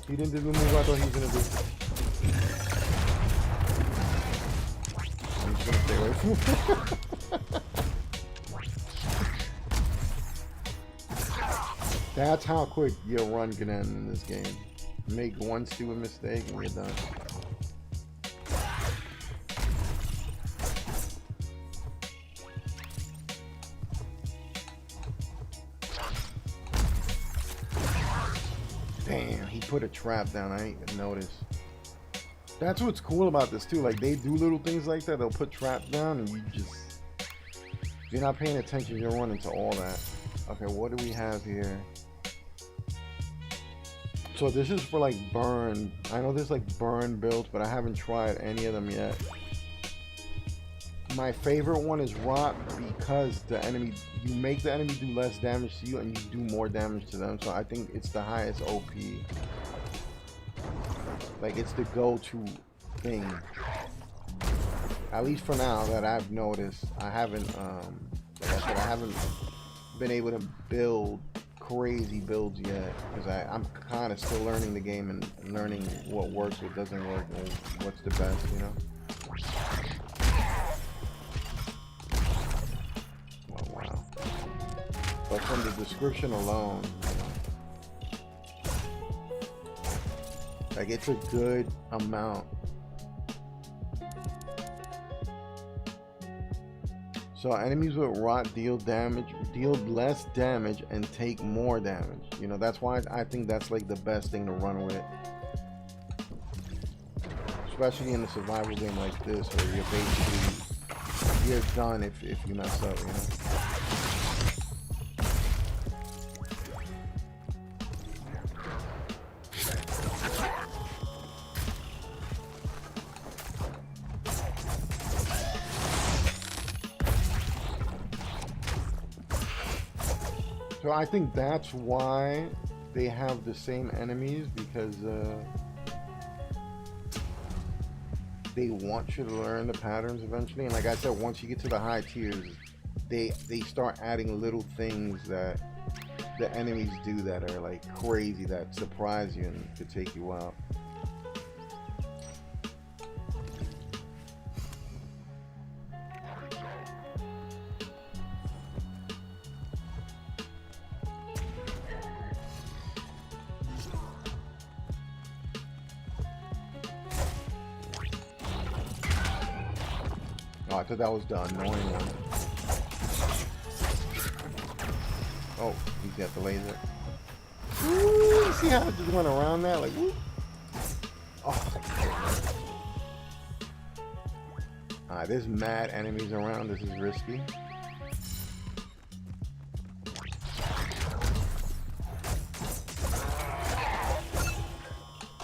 Speaker 1: He didn't do the move I thought he was gonna do. I'm just gonna stay away from him. That's how quick your run can end in this game. Make one stupid mistake and you're done. Damn, he put a trap down. I ain't even noticed. That's what's cool about this too. Like they do little things like that. They'll put traps down and you just... If you're not paying attention, you'll run into all that. Okay, what do we have here? So this is for like burn. I know there's like burn builds, but I haven't tried any of them yet. My favorite one is rot because the enemy, you make the enemy do less damage to you and you do more damage to them. So I think it's the highest OP. Like it's the go-to thing. At least for now that I've noticed. I haven't, like I said, I haven't been able to build crazy builds yet because I'm kind of still learning the game and learning what works, what doesn't work, and what's the best, you know. Oh wow! But from the description alone, you know, like it's a good amount. So enemies with rot deal less damage and take more damage. You know, that's why I think that's like the best thing to run with. Especially in a survival game like this where you're basically, you're done if you mess up, you know. So I think that's why they have the same enemies, because they want you to learn the patterns eventually. And like I said, once you get to the high tiers, they start adding little things that the enemies do that are like crazy, that surprise you and could take you out. Oh, I thought that was the annoying one. Oh, he's got the laser. Ooh, you see how I just went around that? Like, whoop. Oh. Alright, there's mad enemies around. This is risky.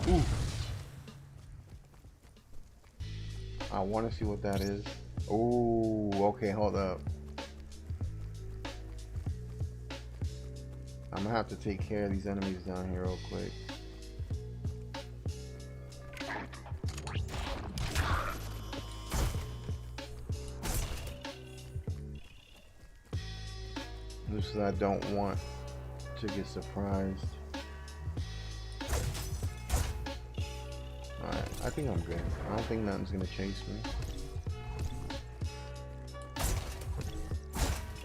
Speaker 1: Ooh. I want to see what that is. Oh, okay, hold up. I'm gonna have to take care of these enemies down here real quick. Just because I don't want to get surprised. Alright, I think I'm good. I don't think nothing's gonna chase me.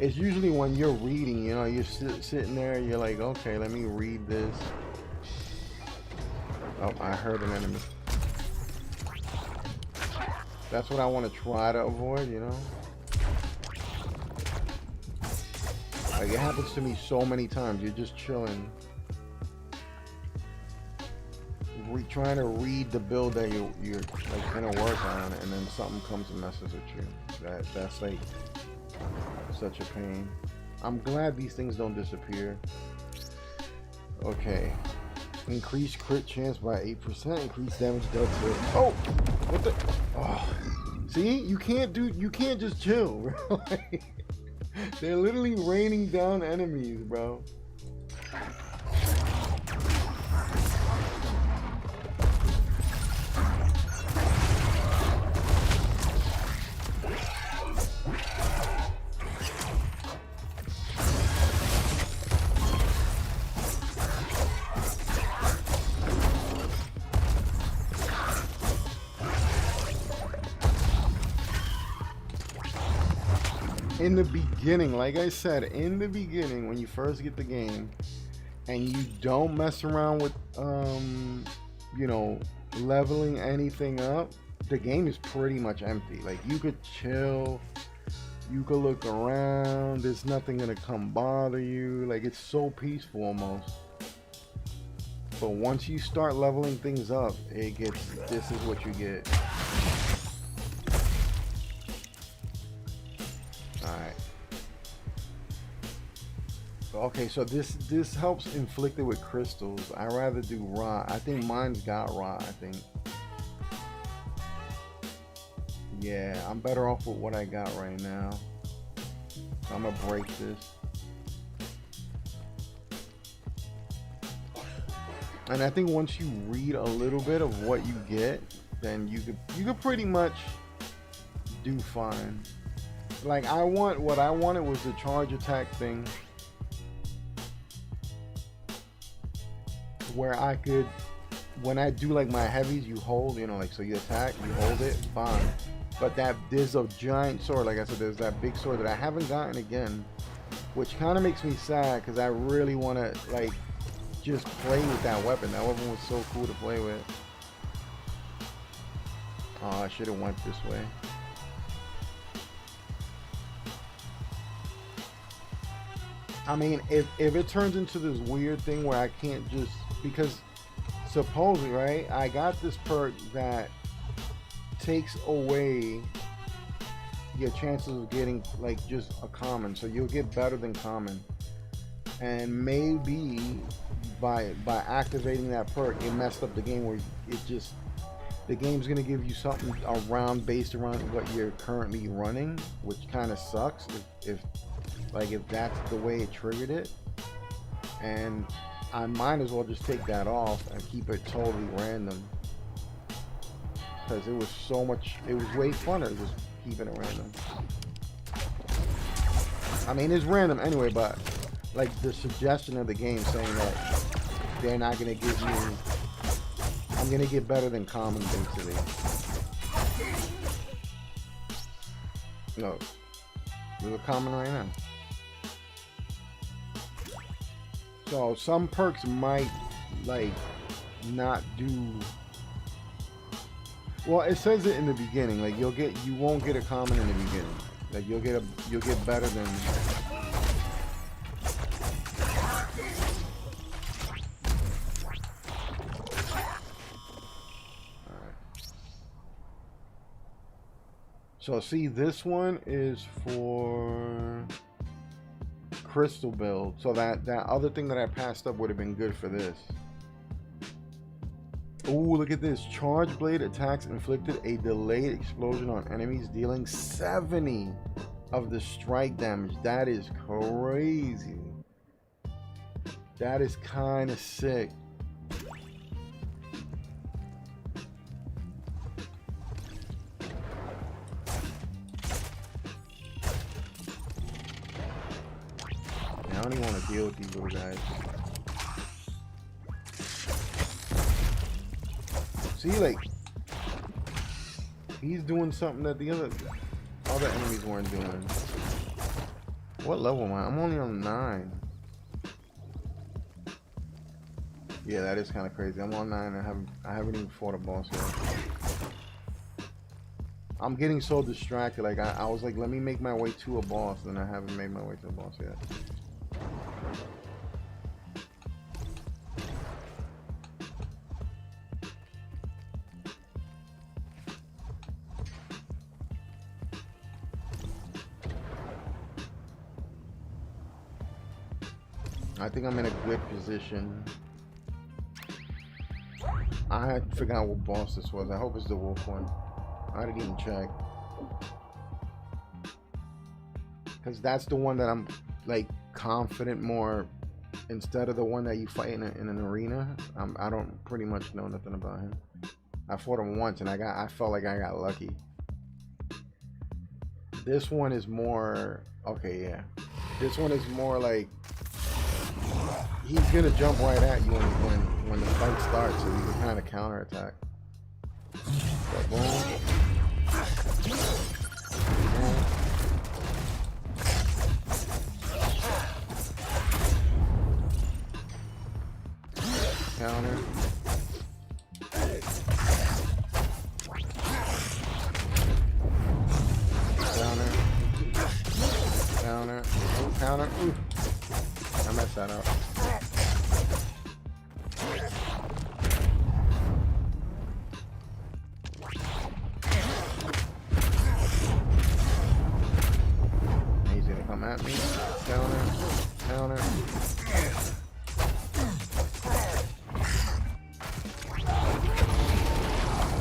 Speaker 1: It's usually when you're reading, you know, you're sitting there, you're like, okay, let me read this. Oh, I heard an enemy. That's what I want to try to avoid, you know? Like, it happens to me so many times. You're just chilling, trying to read the build that you're like gonna work on, and then something comes and messes with you. That's like such a pain. I'm glad these things don't disappear. Okay. Increase crit chance by 8%. Increase damage dealt to. Oh! What the? Oh. See? You can't just chill, bro. They're literally raining down enemies, bro. In the beginning, like I said, in the beginning, when you first get the game and you don't mess around with you know, leveling anything up, the game is pretty much empty. Like, you could chill, you could look around, there's nothing gonna come bother you. Like, it's so peaceful almost. But once you start leveling things up, it gets, this is what you get. Alright. Okay, so this helps inflict it with crystals. I rather do rot. I think mine's got rot, I think. Yeah, I'm better off with what I got right now. So I'm gonna break this. And I think once you read a little bit of what you get, then you could pretty much do fine. Like, what I wanted was the charge attack thing, where I could, when I do like my heavies, you hold, you know, like, so you attack, you hold it, fine. But there's a giant sword, like I said, there's that big sword that I haven't gotten again, which kind of makes me sad, because I really want to, like, just play with that weapon. That weapon was so cool to play with. Oh, I should have went this way. I mean, if it turns into this weird thing where I can't just, because supposedly, right, I got this perk that takes away your chances of getting like just a common, so you'll get better than common. And maybe by activating that perk, it messed up the game where it just, the game's gonna give you something around based around what you're currently running, which kind of sucks if that's the way it triggered it. And I might as well just take that off and keep it totally random, because it was so much, it was way funner just keeping it random. I mean, it's random anyway, but like the suggestion of the game saying that they're not gonna give me, I'm gonna get better than common basically. No, there's a common right now. So some perks might like not do, Well, it says it in the beginning. Like you won't get a common in the beginning. Like you'll get better than. So see, this one is for crystal build. So that other thing that I passed up would have been good for this. Ooh, look at this. Charge blade attacks inflicted a delayed explosion on enemies, dealing 70 of the strike damage. That is crazy. That is kind of sick. I don't even want to deal with these little guys. See, like, he's doing something that the other enemies weren't doing. What level am I? I'm only on 9. Yeah, that is kind of crazy. I'm on 9. I haven't even fought a boss yet. I'm getting so distracted. Like I was like, let me make my way to a boss, and I haven't made my way to a boss yet. I think I'm in a good position. I forgot what boss this was. I hope it's the wolf one. I didn't even check. Because that's the one that I'm like confident more, instead of the one that you fight in an arena. I don't pretty much know nothing about him. I fought him once and I felt like I got lucky. This one is more, okay, yeah. This one is more like, he's gonna jump right at you when the fight starts, so you can kind of counterattack. So boom. Boom. Counter. Counter. Counter. Ooh, counter. Ooh. I messed that up. He's gonna come at me. Counter. Counter.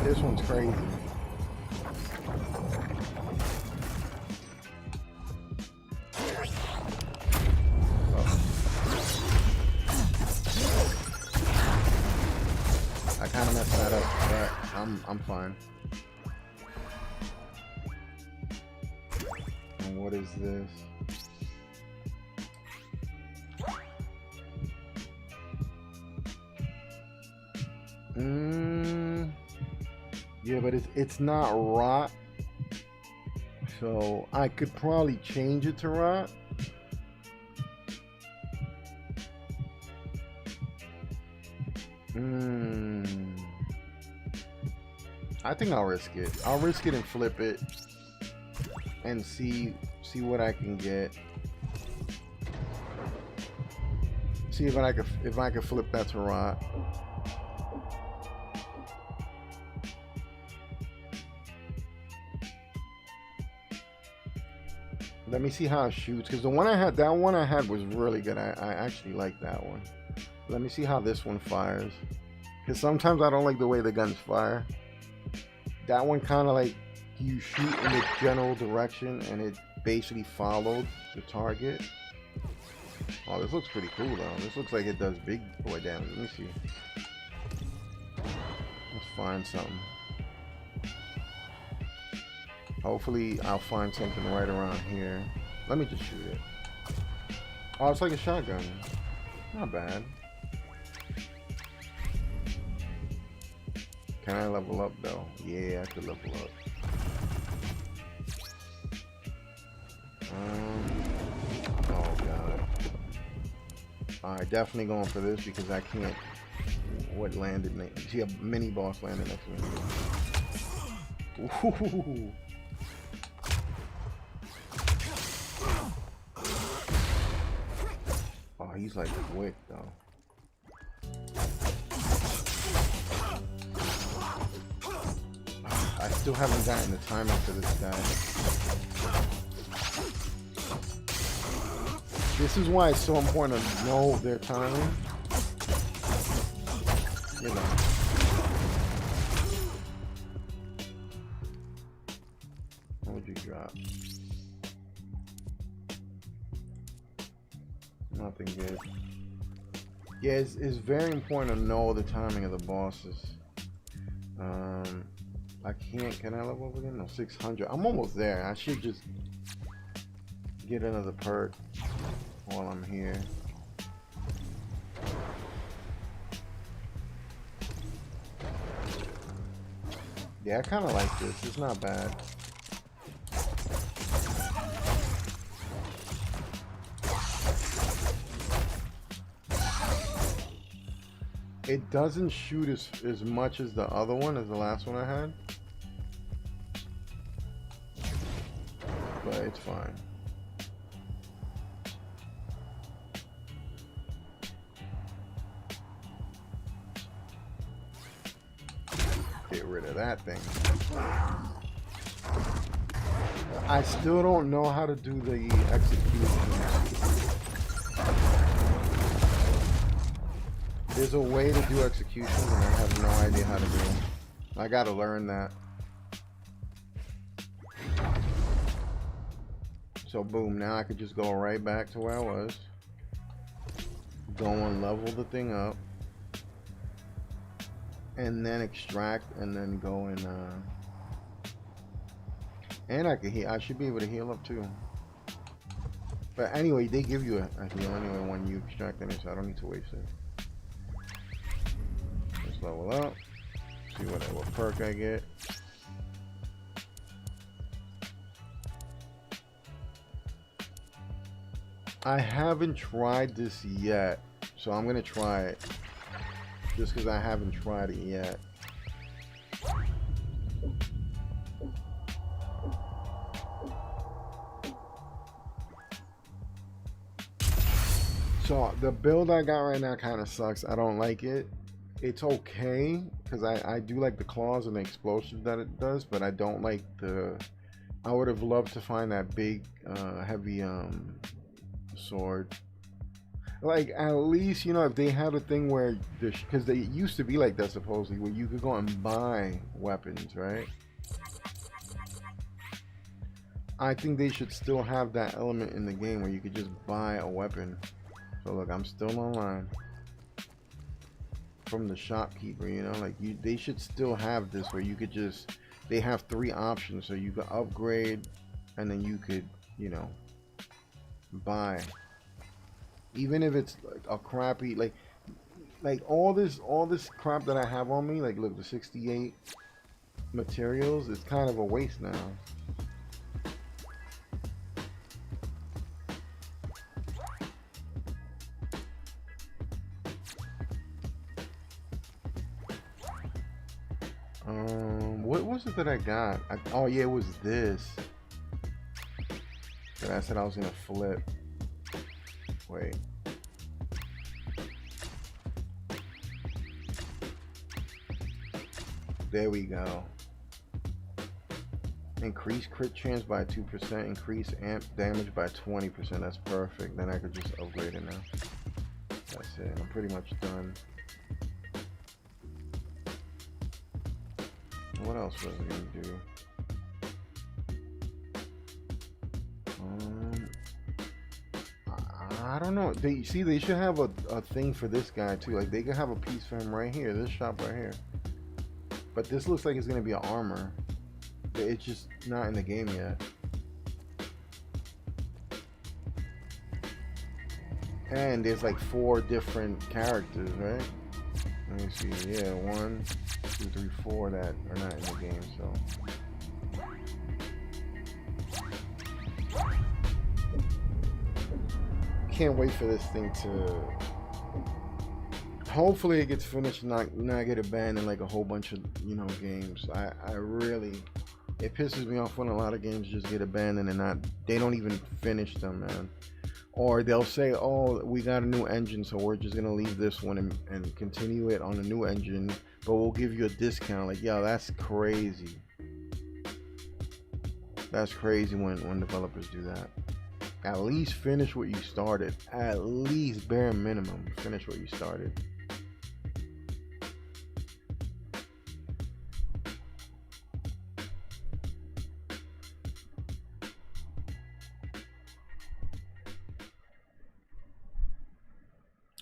Speaker 1: This one's crazy. I kind of messed that up, but I'm fine. And what is this? Yeah, but it's not rot, so I could probably change it to rot. I think I'll risk it. I'll risk it and flip it and see what I can get. See if I could flip that to rot. Let me see how it shoots, because the one I had was really good. I actually like that one. Let me see how this one fires, because sometimes I don't like the way the guns fire. That one kind of like, you shoot in the general direction and it basically followed the target. Oh, this looks pretty cool though. This looks like it does big boy damage. Let me see. Let's find something. Hopefully I'll find something right around here. Let me just shoot it. Oh, it's like a shotgun. Not bad. Can I level up though? Yeah, I could level up. Oh god. Alright, definitely going for this because I can't. What landed next? See a mini boss landed next to me. Ooh. Oh, he's like quick though. I still haven't gotten the timing for this guy. This is why it's so important to know their timing. You know. What would you drop? Nothing good. Yeah, it's very important to know the timing of the bosses. Can I level up again? No, 600. I'm almost there. I should just get another perk while I'm here. Yeah, I kind of like this. It's not bad. It doesn't shoot as much as the other one, as the last one I had. But it's fine. Get rid of that thing. I still don't know how to do the execution. There's a way to do executions and I have no idea how to do them. I gotta learn that. So boom, now I could just go right back to where I was. Go and level the thing up. And then extract and then go and I can heal. I should be able to heal up too. But anyway, they give you a heal anyway when you extract it, so I don't need to waste it. Let's level up. See what perk I get. I haven't tried this yet, so I'm gonna try it. Just because I haven't tried it yet. So the build I got right now kind of sucks. I don't like it. It's okay because I do like the claws and the explosions that it does, but I don't like the. I would have loved to find that big, heavy sword. Like at least, you know, if they had a thing where because they used to be like that supposedly, where you could go and buy weapons, right? I think they should still have that element in the game where you could just buy a weapon. So look, I'm still online from the shopkeeper, you know, like they should still have this where you could just, they have 3 options, so you could upgrade and then you could, you know, buy. Even if it's like a crappy, like all this crap that I have on me, like look, the 68 materials, it's kind of a waste now. What was it that I got? Oh yeah, it was this that I said I was gonna flip. Wait. There we go. Increase crit chance by 2%, increase amp damage by 20%. That's perfect. Then I could just upgrade it now. That's it. I'm pretty much done. What else was I gonna do? I don't know. They should have a thing for this guy too. Like they could have a piece for him right here. This shop right here. But this looks like it's gonna be an armor. It's just not in the game yet. And there's like 4 different characters, right? Let me see. Yeah, 1, 2, 3, 4 that are not in the game. So. Can't wait for this thing to. Hopefully it gets finished and not get abandoned like a whole bunch of, you know, games. I really It pisses me off when a lot of games just get abandoned and they don't even finish them, man. Or they'll say, oh, we got a new engine, so we're just gonna leave this one and continue it on a new engine, but we'll give you a discount. Like, yo, that's crazy. That's crazy when developers do that. At least finish what you started. At least bare minimum, finish what you started.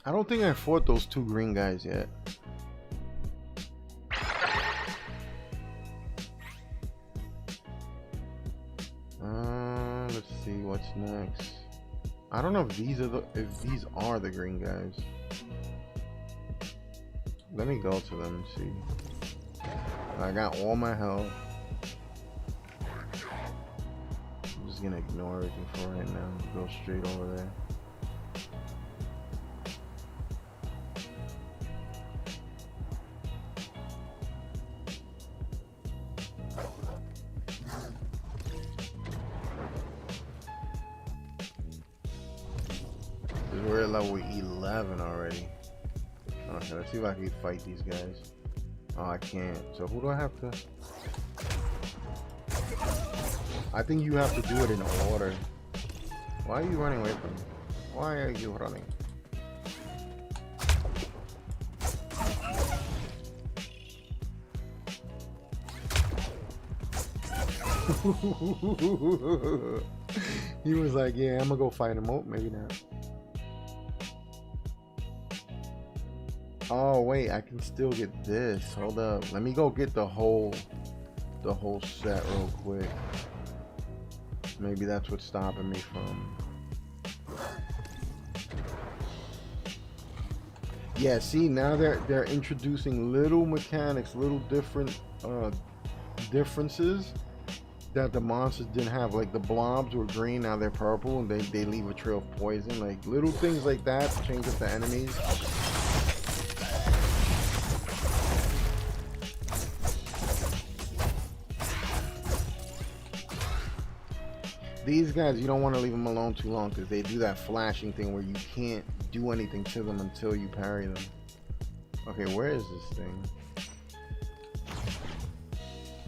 Speaker 1: I don't think I fought those two green guys yet. Let's see what's next. I don't know if these are the green guys. Let me go to them and see. I got all my health. I'm just gonna ignore everything for right now. Go straight over there. We're at level 11 already. Okay, let's see if I can fight these guys. Oh, I can't. So who do I have to? I think you have to do it in order. Why are you running away from me? Why are you running? He was like, yeah, I'm gonna go fight him. Oh, maybe not. Oh wait, I can still get this. Hold up. Let me go get the whole set real quick. Maybe that's what's stopping me from. Yeah, see, now they're introducing little mechanics, little differences that the monsters didn't have. Like the blobs were green, now they're purple, and they leave a trail of poison. Like little things like that change up the enemies. These guys, you don't want to leave them alone too long because they do that flashing thing where you can't do anything to them until you parry them. Okay, where is this thing?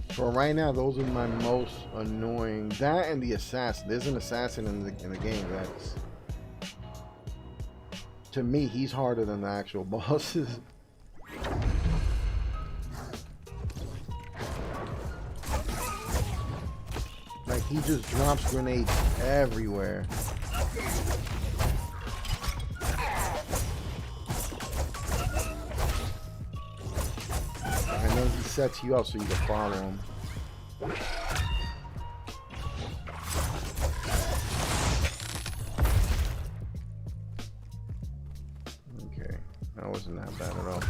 Speaker 1: For right now, those are my most annoying. That and the assassin. There's an assassin in the game that's, to me, he's harder than the actual bosses. Like, he just drops grenades everywhere. And then he sets you up so you can follow him. Okay, that wasn't that bad at all.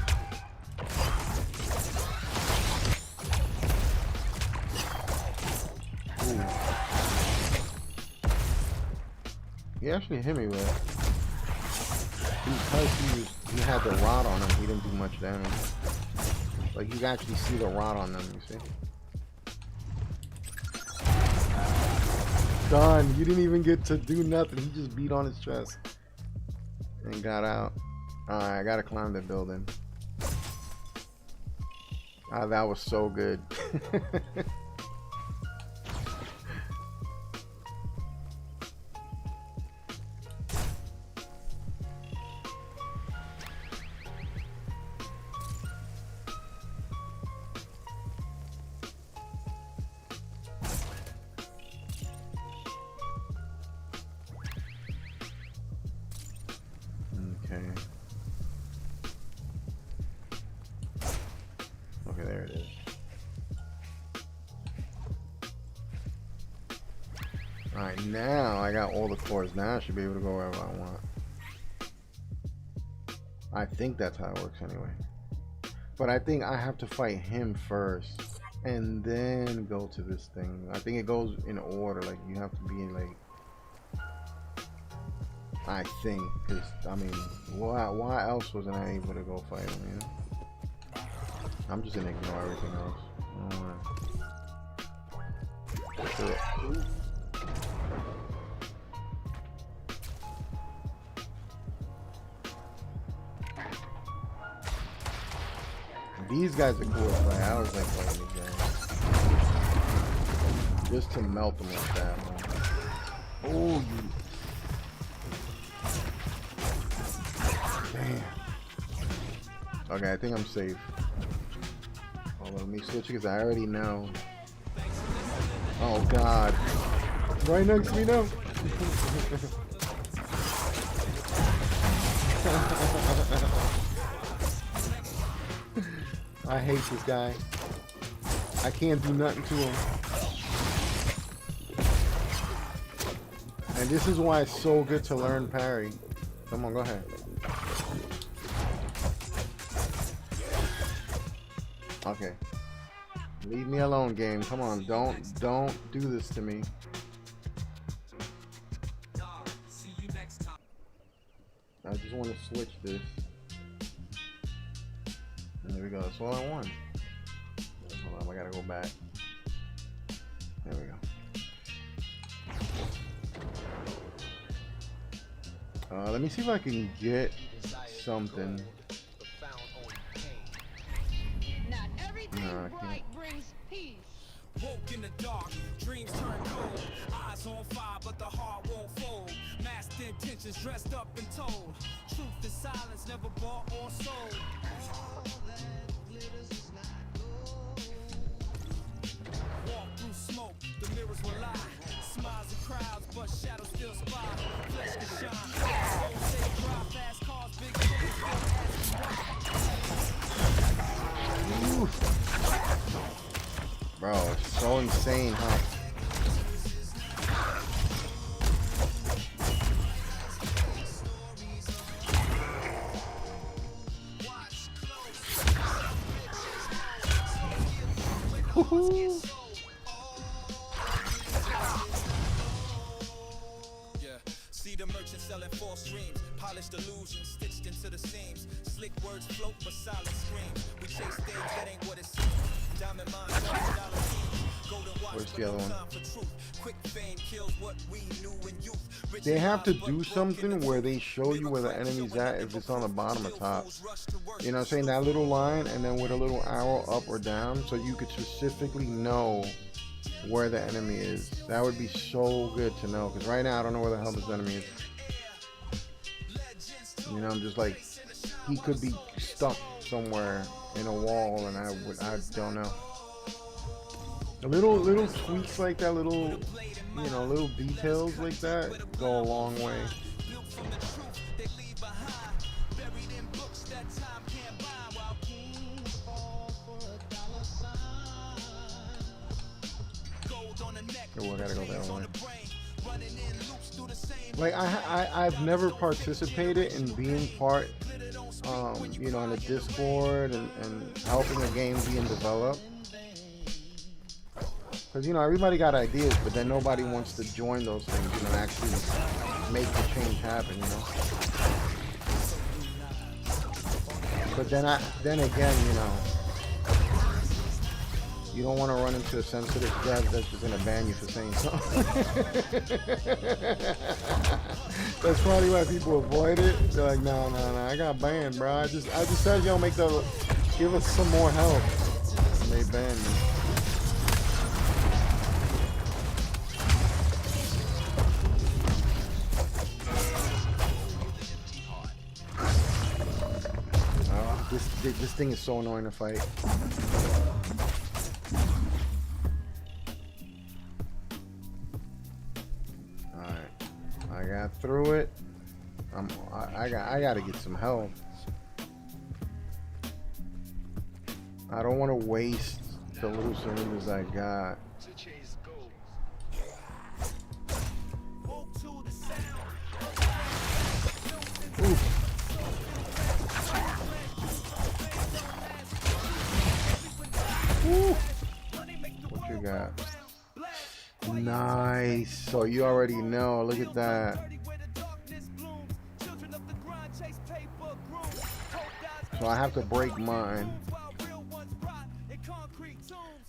Speaker 1: He actually hit me with it. Because he had the rod on him, he didn't do much damage. Like, you can actually see the rod on them, you see? Done. You didn't even get to do nothing. He just beat on his chest and got out. Alright, I gotta climb the building. Ah, that was so good. Okay, there it is. Alright, now I got all the cores. Now I should be able to go wherever I want. I think that's how it works anyway. But I think I have to fight him first and then go to this thing. I think it goes in order. Like, you have to be in, like, I think, because I mean, why else wasn't I able to go fight him, you know? I'm just gonna ignore everything else. Sure. These guys are cool to play. I was like playing these games. Just to melt them like that, man. Oh, you. Damn. Okay, I think I'm safe. Hold on, let me switch because I already know. Oh, God. Right next to me now. I hate this guy. I can't do nothing to him. And this is why it's so good to learn parry. Come on, go ahead. Okay. Leave me alone, game. Come on, don't do this to me. I just want to switch this. And there we go. That's all I want. Hold on, I gotta go back. There we go. Let me see if I can get something.
Speaker 2: Not everything bright brings peace.
Speaker 3: Woke in the dark, dreams turn cold. Eyes on fire, but the heart won't fold. Masked intentions dressed up and told. Truth is silence, never bought or sold. Walk through smoke, the mirrors will lie. Smiles and crowds, but shadows still spy. Flesh can shine. Don't say drive fast cars, big things.
Speaker 1: Bro, it's so insane, huh?
Speaker 3: Yeah, see the merchant selling false dreams, polished illusions stitched into the seams. Slick words float, but silence screams. We chase things that ain't what it seems. Diamond mines, $1 seams. Golden watch,
Speaker 1: Where's the other one?
Speaker 3: time for truth. Quick fame kills what we knew in youth. Rich
Speaker 1: They have to
Speaker 3: lives, but
Speaker 1: do
Speaker 3: broke in
Speaker 1: something
Speaker 3: the
Speaker 1: where
Speaker 3: truth.
Speaker 1: they show you where the enemy's at if it's on the bottom or top. You know what I'm saying? That little line and then with a little arrow up or down so you could specifically know where the enemy is. That would be so good to know because right now I don't know where the hell this enemy is. You know, I'm just like, he could be stuck somewhere in a wall and I don't know. The little tweaks like that, little, you know, little details like that go a long way.
Speaker 3: Built from the truth they leave behind. Buried in books that time can't buy. While kings fall for $1 sign. Gold on the neck,
Speaker 1: Oh, I gotta go
Speaker 3: chains
Speaker 1: that
Speaker 3: on
Speaker 1: way.
Speaker 3: the brain. Running in loops through the same.
Speaker 1: Like I've never participated in being part, you know, on the Discord and helping a game being developed. Because, you know, everybody got ideas, but then nobody wants to join those things, you know, actually make the change happen, you know. But then again, you know, you don't want to run into a sensitive dev that's just gonna ban you for saying something. That's probably why people avoid it. They're like, no, I got banned, bro. I just said, yo, give us some more help. And they banned me. This thing is so annoying to fight. Alright. I got through it. I gotta get some help. I don't want to waste the little cylinders I got. Ooh. Woo. What you got? Nice. So you already know. Look at that. So I have to break mine.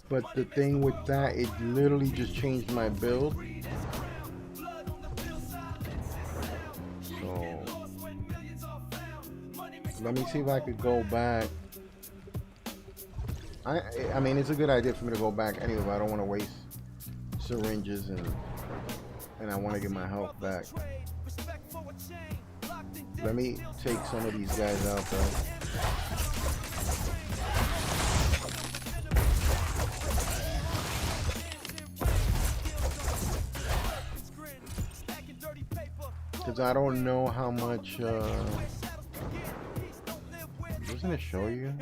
Speaker 1: But the thing with that, it literally just changed my build. So let me see if I could go back. I mean, it's a good idea for me to go back anyway, but I don't want to waste syringes and I want to get my health back. Let me take some of these guys out though. Because I don't know how much, doesn't it show you?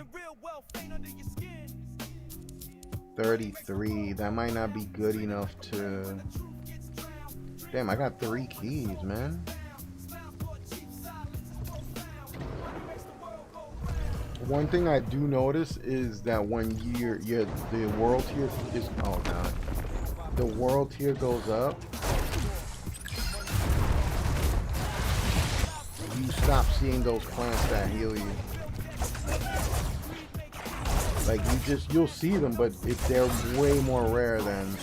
Speaker 1: 33, that might not be good enough to, damn, I got 3 keys, man. One thing I do notice is that when the world tier is, oh god, the world tier goes up, you stop seeing those plants that heal you. Like you'll see them, but they're way more rare than.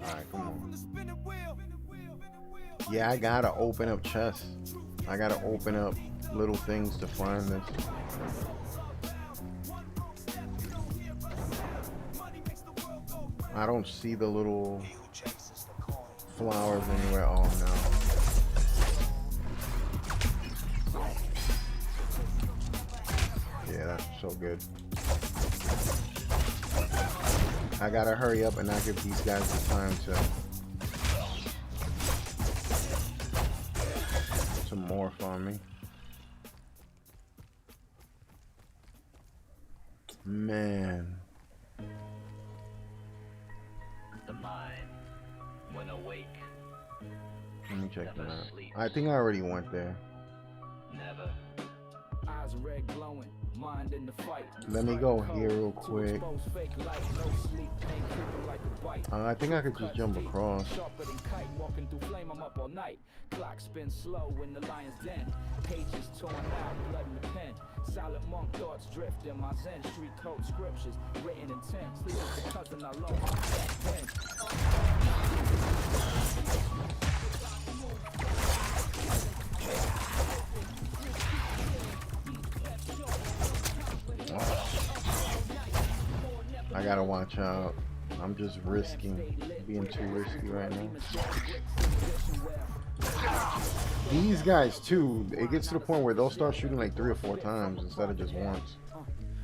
Speaker 1: Alright, come on. Yeah, I gotta open up chests. I gotta open up little things to find this. I don't see the little flowers anywhere. Oh no. Yeah, that's so good. I gotta hurry up and not give these guys the time to morph on me. Man.
Speaker 4: The mind, when awake,
Speaker 1: Let me check
Speaker 4: never
Speaker 1: that out.
Speaker 4: sleeps.
Speaker 1: I think I already went there.
Speaker 4: Never.
Speaker 5: Eyes red glowing, mind in the fight.
Speaker 1: Let me go here real quick. I think I could just jump across.
Speaker 5: Sharper than kite, walking through flame, I'm up all night. Clock spins slow in the lion's den. Pages torn out, blood in the pen. Silent monk thoughts drift in my zen. Street code scriptures, written intent. Sleep with the cousin I lost.
Speaker 1: I gotta watch out. I'm just risking being too risky right now. These guys too, it gets to the point where they'll start shooting like 3 or 4 times instead of just once.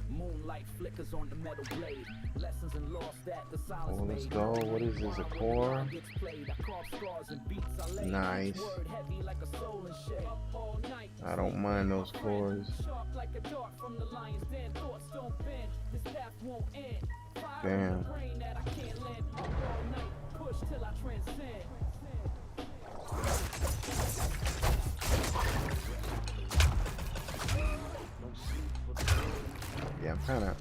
Speaker 5: Moonlight flickers on the metal blade. Lessons and lost that the silence
Speaker 1: Oh, let's
Speaker 5: made.
Speaker 1: go. What is this? A core?
Speaker 5: Gets played. I carve scars and beats I lay.
Speaker 1: Nice.
Speaker 5: Word heavy like a soul and shade. All night.
Speaker 1: I don't mind those cores.
Speaker 5: Sharp like a dart from the lion's den. Thoughts don't bend. This path won't end. Fire in
Speaker 1: Damn.
Speaker 5: the brain that I can't let. Up all night. Push till I transcend.
Speaker 1: Yeah, I'm kind of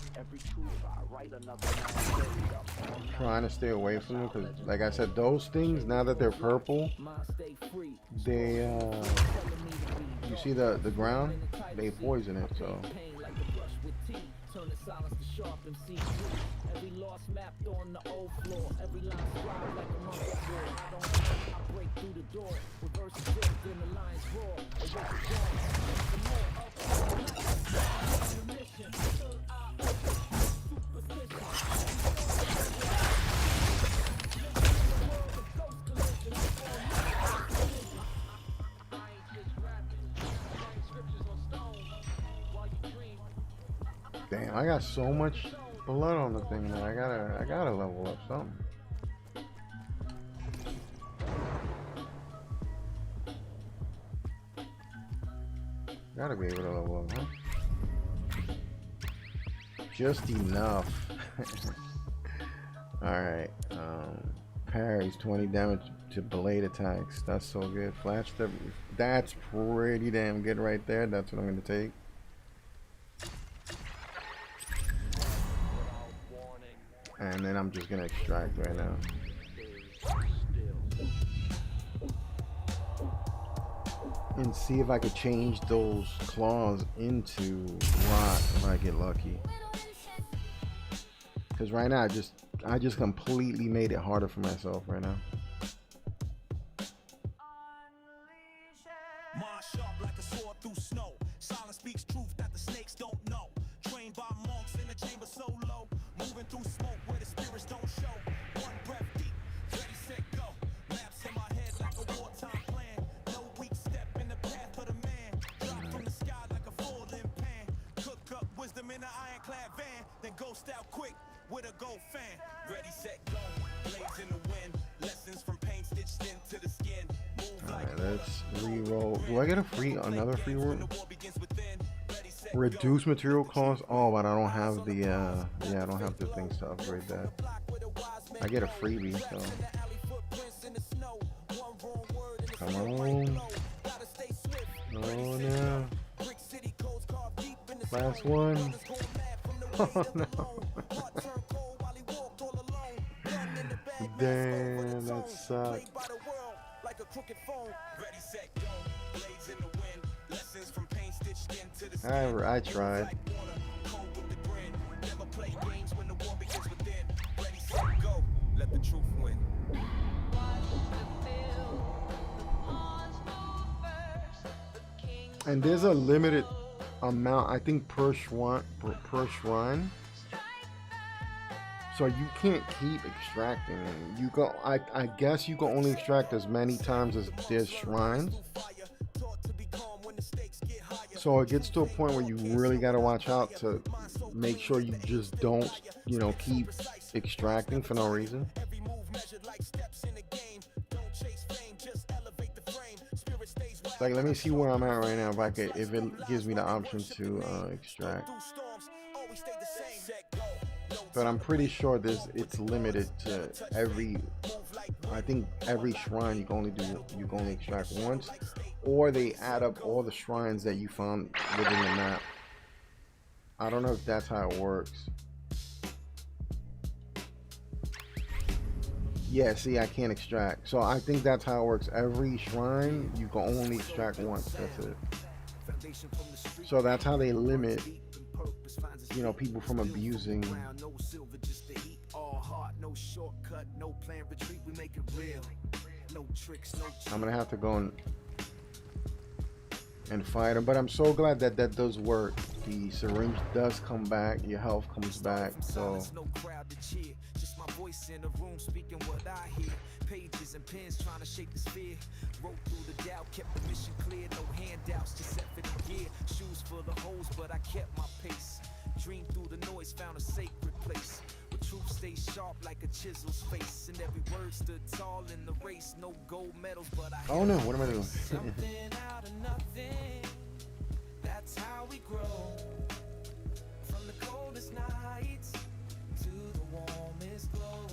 Speaker 1: trying to stay away from them because, like I said, those things, now that they're purple, they, you see the ground? They poison it, so.
Speaker 5: Turn the silence to sharp and see through. Every loss mapped on the old floor. Every line scribed like a monkey war. I don't know, I break through the door. Reverse the shift, then the lines roar. Erase the dawn, some more up all night. The mission, third eye open,
Speaker 1: Damn, I got so much blood on the thing that I gotta level up something. Gotta be able to level up, huh? Just enough. Alright, parries 20 damage to blade attacks. That's so good. Flash step, that's pretty damn good right there. That's what I'm gonna take. And then I'm just gonna extract right now. and see if I could change those claws into rot if I get lucky. Because right now I just completely made it harder for myself right now.
Speaker 3: Mind sharp like a sword through snow. Silence speaks truth that the snakes don't know. Trained by monks in a chamber so low. Moving through smoke where the spirits don't show. One breath deep, ready, set, go. Maps in my head like a wartime plan. No weak step in the path of the man. Drop from the sky like a full-in pan. Cook up wisdom in an ironclad van. Then ghost out quick with a gold fan. Ready, set, go. Blades in the wind. Lessons from pain stitched into the skin.
Speaker 1: Alright, let's re-roll. Do I get another free word? Reduce material cost. Oh, but I don't have the yeah, I don't have the things to upgrade that. I get a freebie, so come on. Oh no. Last one. Oh no. Damn, that sucks. I tried.
Speaker 3: Let the truth win.
Speaker 1: And there's a limited amount, I think, per shrine. So you can't keep extracting. You go. I guess you can only extract as many times as there's shrines. So it gets to a point where you really gotta watch out to make sure you just don't, you know, keep extracting for no reason. Like, let me see where I'm at right now. If it gives me the option to extract. But I'm pretty sure it's limited to I think every shrine you can only extract once, or they add up all the shrines that you found within the map. I don't know if that's how it works. Yeah, see, I can't extract. So I think that's how it works. Every shrine you can only extract once. That's it. So that's how they limit, you know, people from abusing. I'm gonna have to go and fight him, but I'm so glad that that does work. The syringe does come back, your health comes back, so
Speaker 6: voice in the room speaking what I hear. Pages and pens trying to shake the sphere. Wrote through the doubt, kept the mission clear. No handouts, just set for the gear. Shoes full of holes, but I kept my pace. Dreamed through the noise, found a sacred place. Where truth stays sharp like a chisel's face. And every word stood tall in the race. No gold medals, but I
Speaker 1: oh no, what am I doing?
Speaker 6: Something out of nothing. That's how we grow. From the coldest nights to the warmest glow.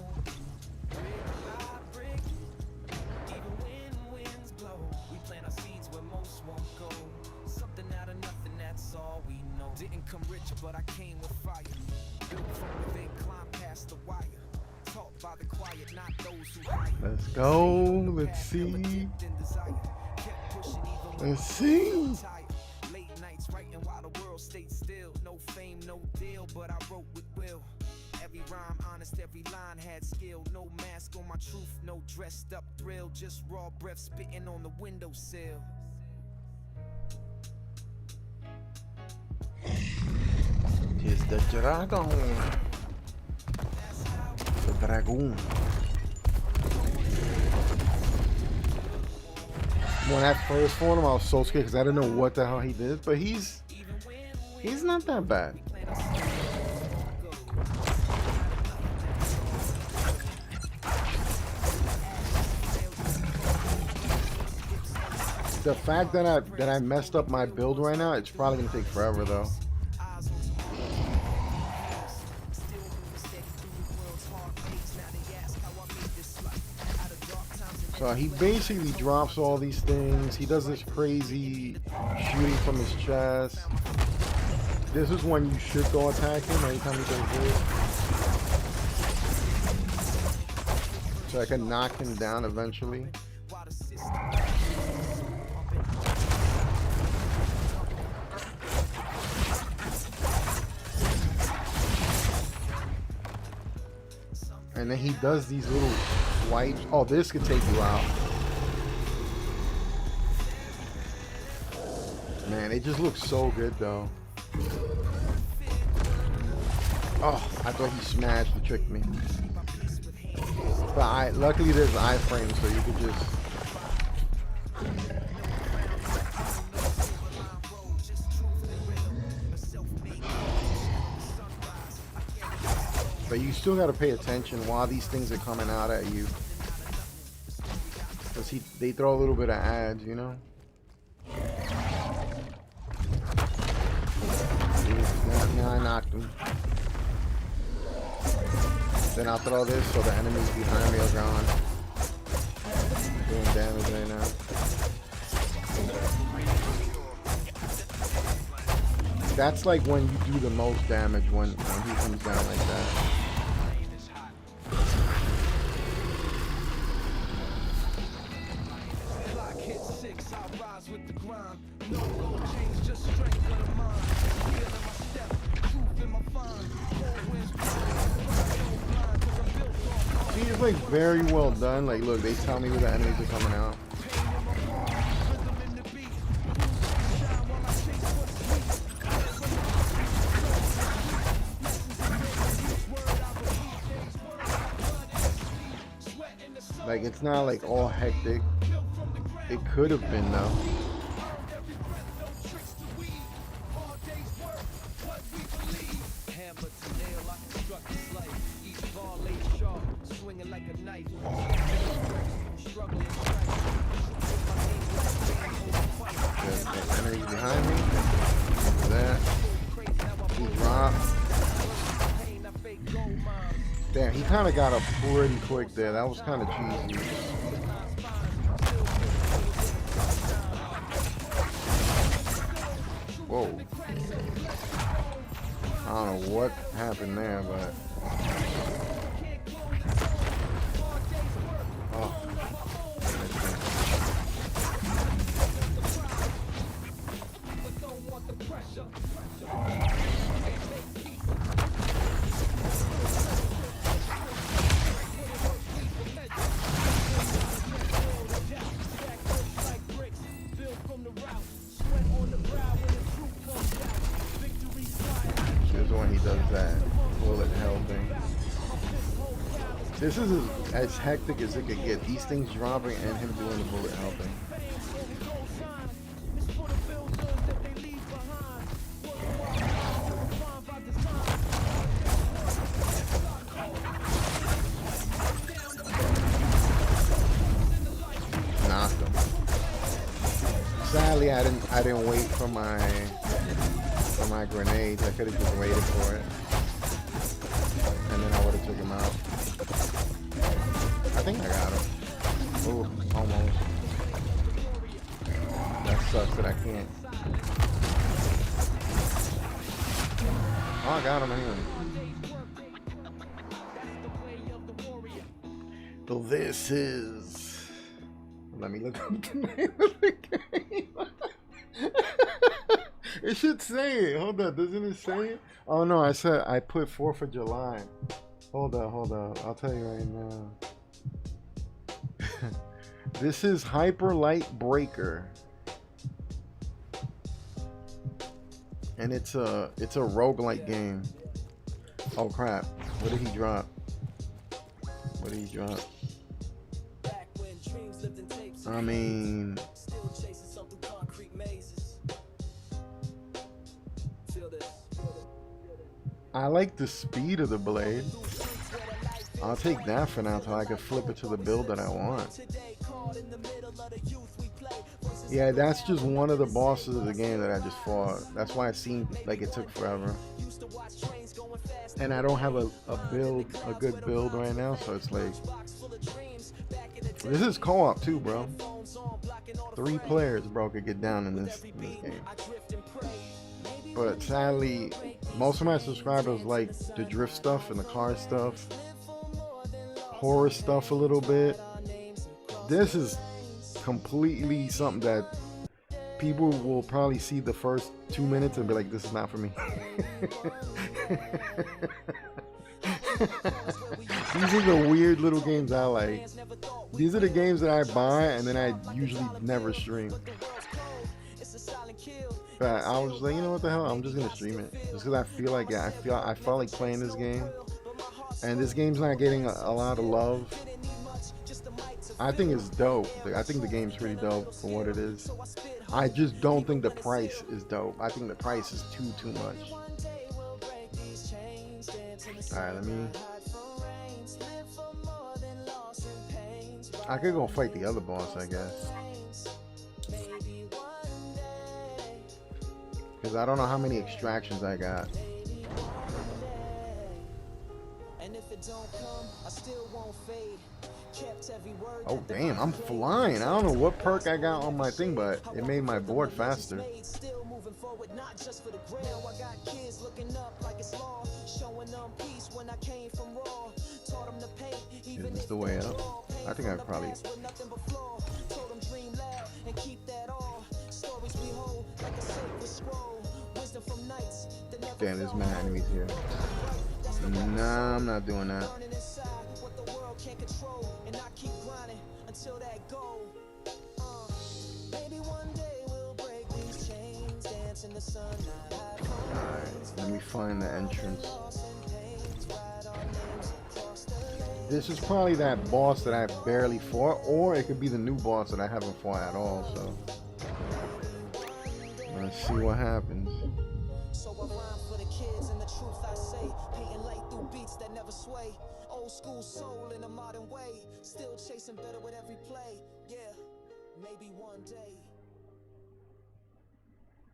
Speaker 6: Brick by brick, even when winds blow, we plant our seeds where most won't go. Something out of nothing, that's all we know. Didn't come rich, but I came with fire. Built from within, climb past the wire. Taught by the quiet, not those who hire.
Speaker 1: Let's go. Let's see. Let's see.
Speaker 6: Late nights writing while the world stayed still. No fame, no deal, but I wrote with will. Every rhyme honest, every line had skill. No mask on my truth, no dressed up thrill. Just raw breath spitting on the windowsill.
Speaker 1: Here's the dragon. The dragoon. When I first fought him, I was so scared because I didn't know what the hell he did. But he's not that bad. The fact that I messed up my build right now, it's probably gonna take forever though. So he basically drops all these things. He does this crazy shooting from his chest. This is when you should go attack him anytime he does this. So I can knock him down eventually. And then he does these little swipes. Oh, this could take you out. Man, it just looks so good though. Oh, I thought he smashed and tricked me. But luckily there's iframe, so you could just. But you still got to pay attention while these things are coming out at you. Because they throw a little bit of ads, you know? Now I knocked him. Then I'll throw this so the enemies behind me are gone. Doing damage right now. That's like when you do the most damage when he comes down like that.
Speaker 6: Clock hit 6, I rise with the grind. No gold chains, just strength of the mind. Feel in my step, truth in my find. Four winds blind, cause I'm built on.
Speaker 1: See, it's like very well done. Like, look, they tell me where the enemies are coming out.
Speaker 6: Rhythm in the beat. Shine while I chase what's sweet.
Speaker 1: Like, it's not like all hectic. It could have been though.
Speaker 6: Hammer to nail, I construct this life. Each ball laid sharp, swinging like a knife. Struggling,
Speaker 1: Enemies behind me. That. He dropped. Damn, he kind of got up pretty quick there. That was kind of cheesy. Whoa. I don't know what happened there, but... Oh. Here's when he does that bullet hell thing. This is as hectic as it could get. These things dropping and him doing the bullet hell thing. Knocked him. Sadly, I didn't wait for my grenades. I could have just waited for it, and then I would have took him out. I think I got him. Ooh, almost. That sucks, but I can't. Oh, I got him anyway. So this is. Let me look up the name of the game. It should say it. Hold up. Doesn't it say it? Oh no, I put 4th of July. Hold up. I'll tell you right now. This is Hyper Light Breaker. And it's a roguelike game. Oh crap. What did he drop? I mean, I like the speed of the blade. I'll take that for now until I can flip it to the build that I want. Yeah, that's just one of the bosses of the game that I just fought. That's why it seemed like it took forever. And I don't have a good build right now, so it's like... This is co-op too, bro. 3 players, bro, could get down in this game. But sadly, most of my subscribers like the drift stuff and the car stuff, horror stuff a little bit. This is completely something that people will probably see the first 2 minutes and be like, this is not for me. These are the weird little games I like. These are the games that I buy and then I usually never stream. But I was like, you know what the hell? I'm just gonna stream it just because I feel like it. I felt like playing this game, and this game's not getting a lot of love. I think it's dope. I think the game's pretty dope for what it is. I just don't think the price is dope. I think the price is too much. Alright, I could go fight the other boss, I guess. Because I don't know how many extractions I got. Oh damn, I'm flying. I don't know what perk I got on my thing, but it made my board faster. Is this the way up? I think I probably... Damn, there's mad enemies here. Nah, I'm not doing that. Alright, let me find the entrance. This is probably that boss that I barely fought, or it could be the new boss that I haven't fought at all, so let's see what happens.
Speaker 6: So I rhyme for the kids and the truth I say, painting light through beats that never sway. Old school soul in a modern way, still chasing better with every play. Yeah, maybe one day.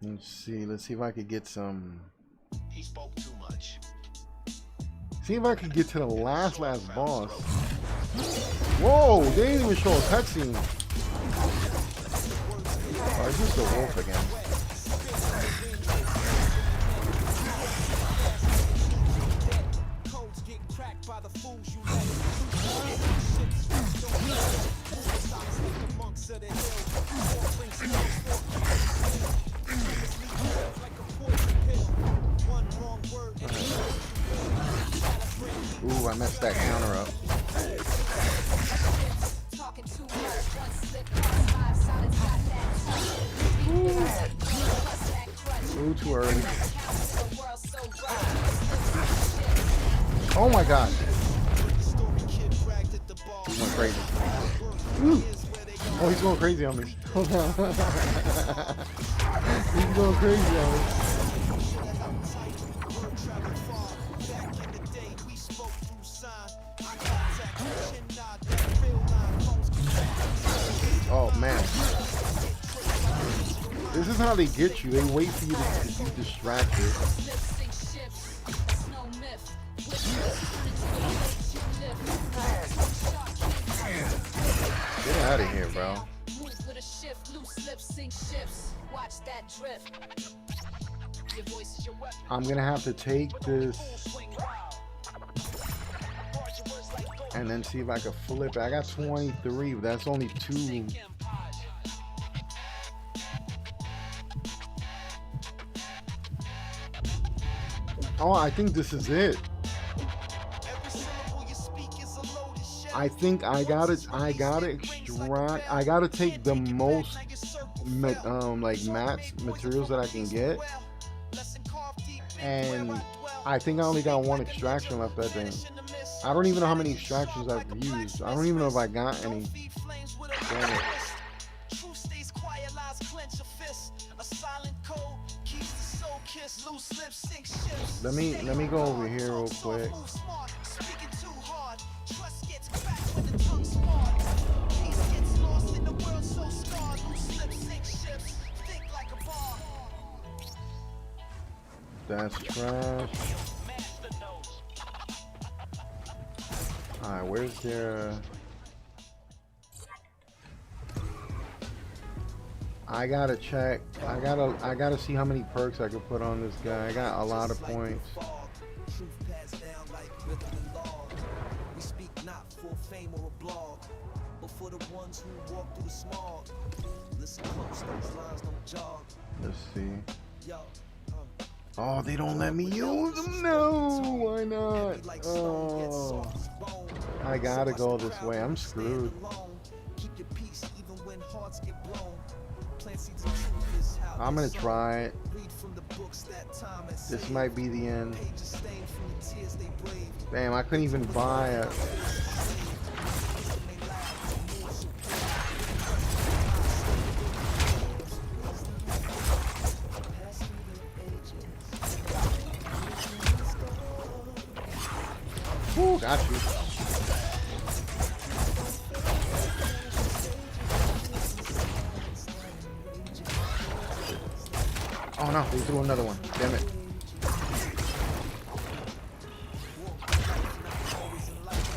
Speaker 1: Let's see if I could get some.
Speaker 7: He spoke too much.
Speaker 1: See if I could get to the last boss. Whoa, they didn't even show a cutscene. Oh, it's just the wolf again. Ooh, I messed that counter up. Ooh, too early. Oh my god. He's going crazy. Ooh. Oh, he's going crazy on me. Hold on. He's going crazy on me. Oh man, this is how they get you. They wait for you to be distracted. Get out of here, bro. I'm gonna have to take this and then see if I can flip it. I got 23, but that's only 2. Oh, I think this is it. I think I gotta extract. I gotta take the most like mats materials that I can get, and I think I only got 1 extraction left. I think. I don't even know how many extractions I've used. I don't even know if I got any. Damn it. Let me go over here real quick. That's trash. Alright, where's their... I gotta check. I gotta see how many perks I can put on this guy. I got a lot of points.
Speaker 6: We speak not for fame or a blog, but for the ones who walk through the smog. Listen close, those lines don't jog.
Speaker 1: Let's see.
Speaker 6: Yo,
Speaker 1: Oh, they don't let me use them. No, why not? Oh, I gotta go this way. I'm screwed.
Speaker 6: Keep your peace even when hearts get blown. Plant seeds of truth is how
Speaker 1: I'm gonna
Speaker 6: they
Speaker 1: try it.
Speaker 6: sow. Read from the books that time has
Speaker 1: This
Speaker 6: saved.
Speaker 1: might be the end.
Speaker 6: Pages stained from the tears they braved.
Speaker 1: Damn, I couldn't even buy a. Ooh, got you. Oh no, they threw another one. Damn it.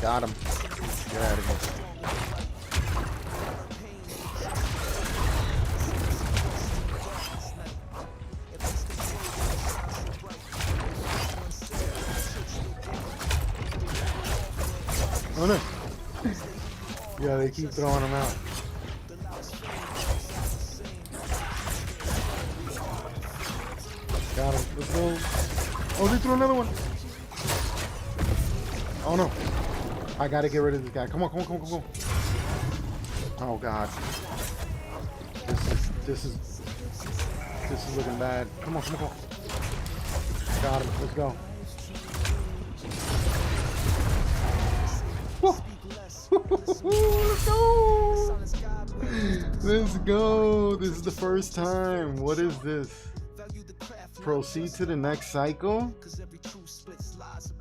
Speaker 1: Got him. Get out of here. Oh no. Yeah, they keep throwing them out. Got him. Let's go. Oh, they threw another one. Oh no. I gotta get rid of this guy. Come on, come on, come on, come on. Oh god. This is looking bad. Come on, come on, come on. Got him. Let's go. Woo. Let's go. Let's go. This is the first time. What is this? Proceed to the next cycle.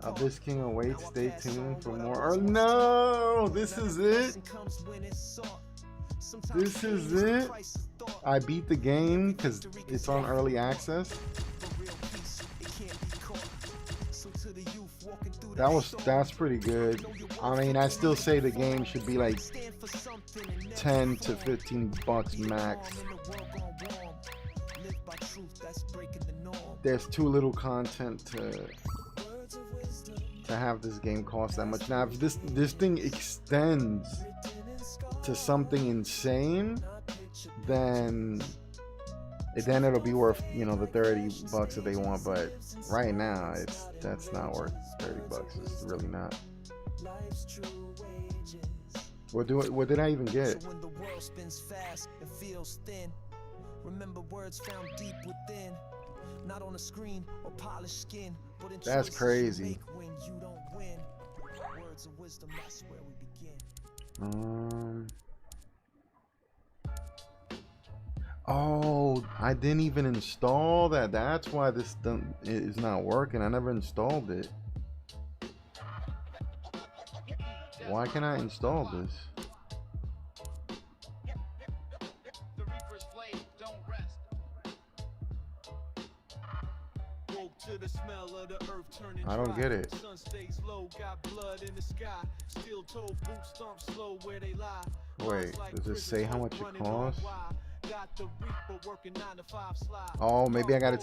Speaker 1: Abyss King awaits. Stay tuned for more. Oh no! This is it. This is it. I beat the game because it's on early access. That's pretty good. I mean, I still say the game should be like 10 to 15 bucks max. There's too little content to have this game cost that much. Now, if this thing extends to something insane, then it'll be worth, you know, the 30 bucks that they want. But right now, that's not worth 30 bucks. It's really not. What did I even get?
Speaker 6: When the world spins fast, it feels thin. Remember words found deep within, not on a screen or polished skin, but in
Speaker 1: that's
Speaker 6: choices
Speaker 1: crazy.
Speaker 6: you make when you don't win. Words of wisdom, that's where we begin.
Speaker 1: Oh, I didn't even install that. That's why this is not working. I never installed it. Why can't I install this? I don't get it. Wait, does it say how much it costs? Oh, maybe I gotta take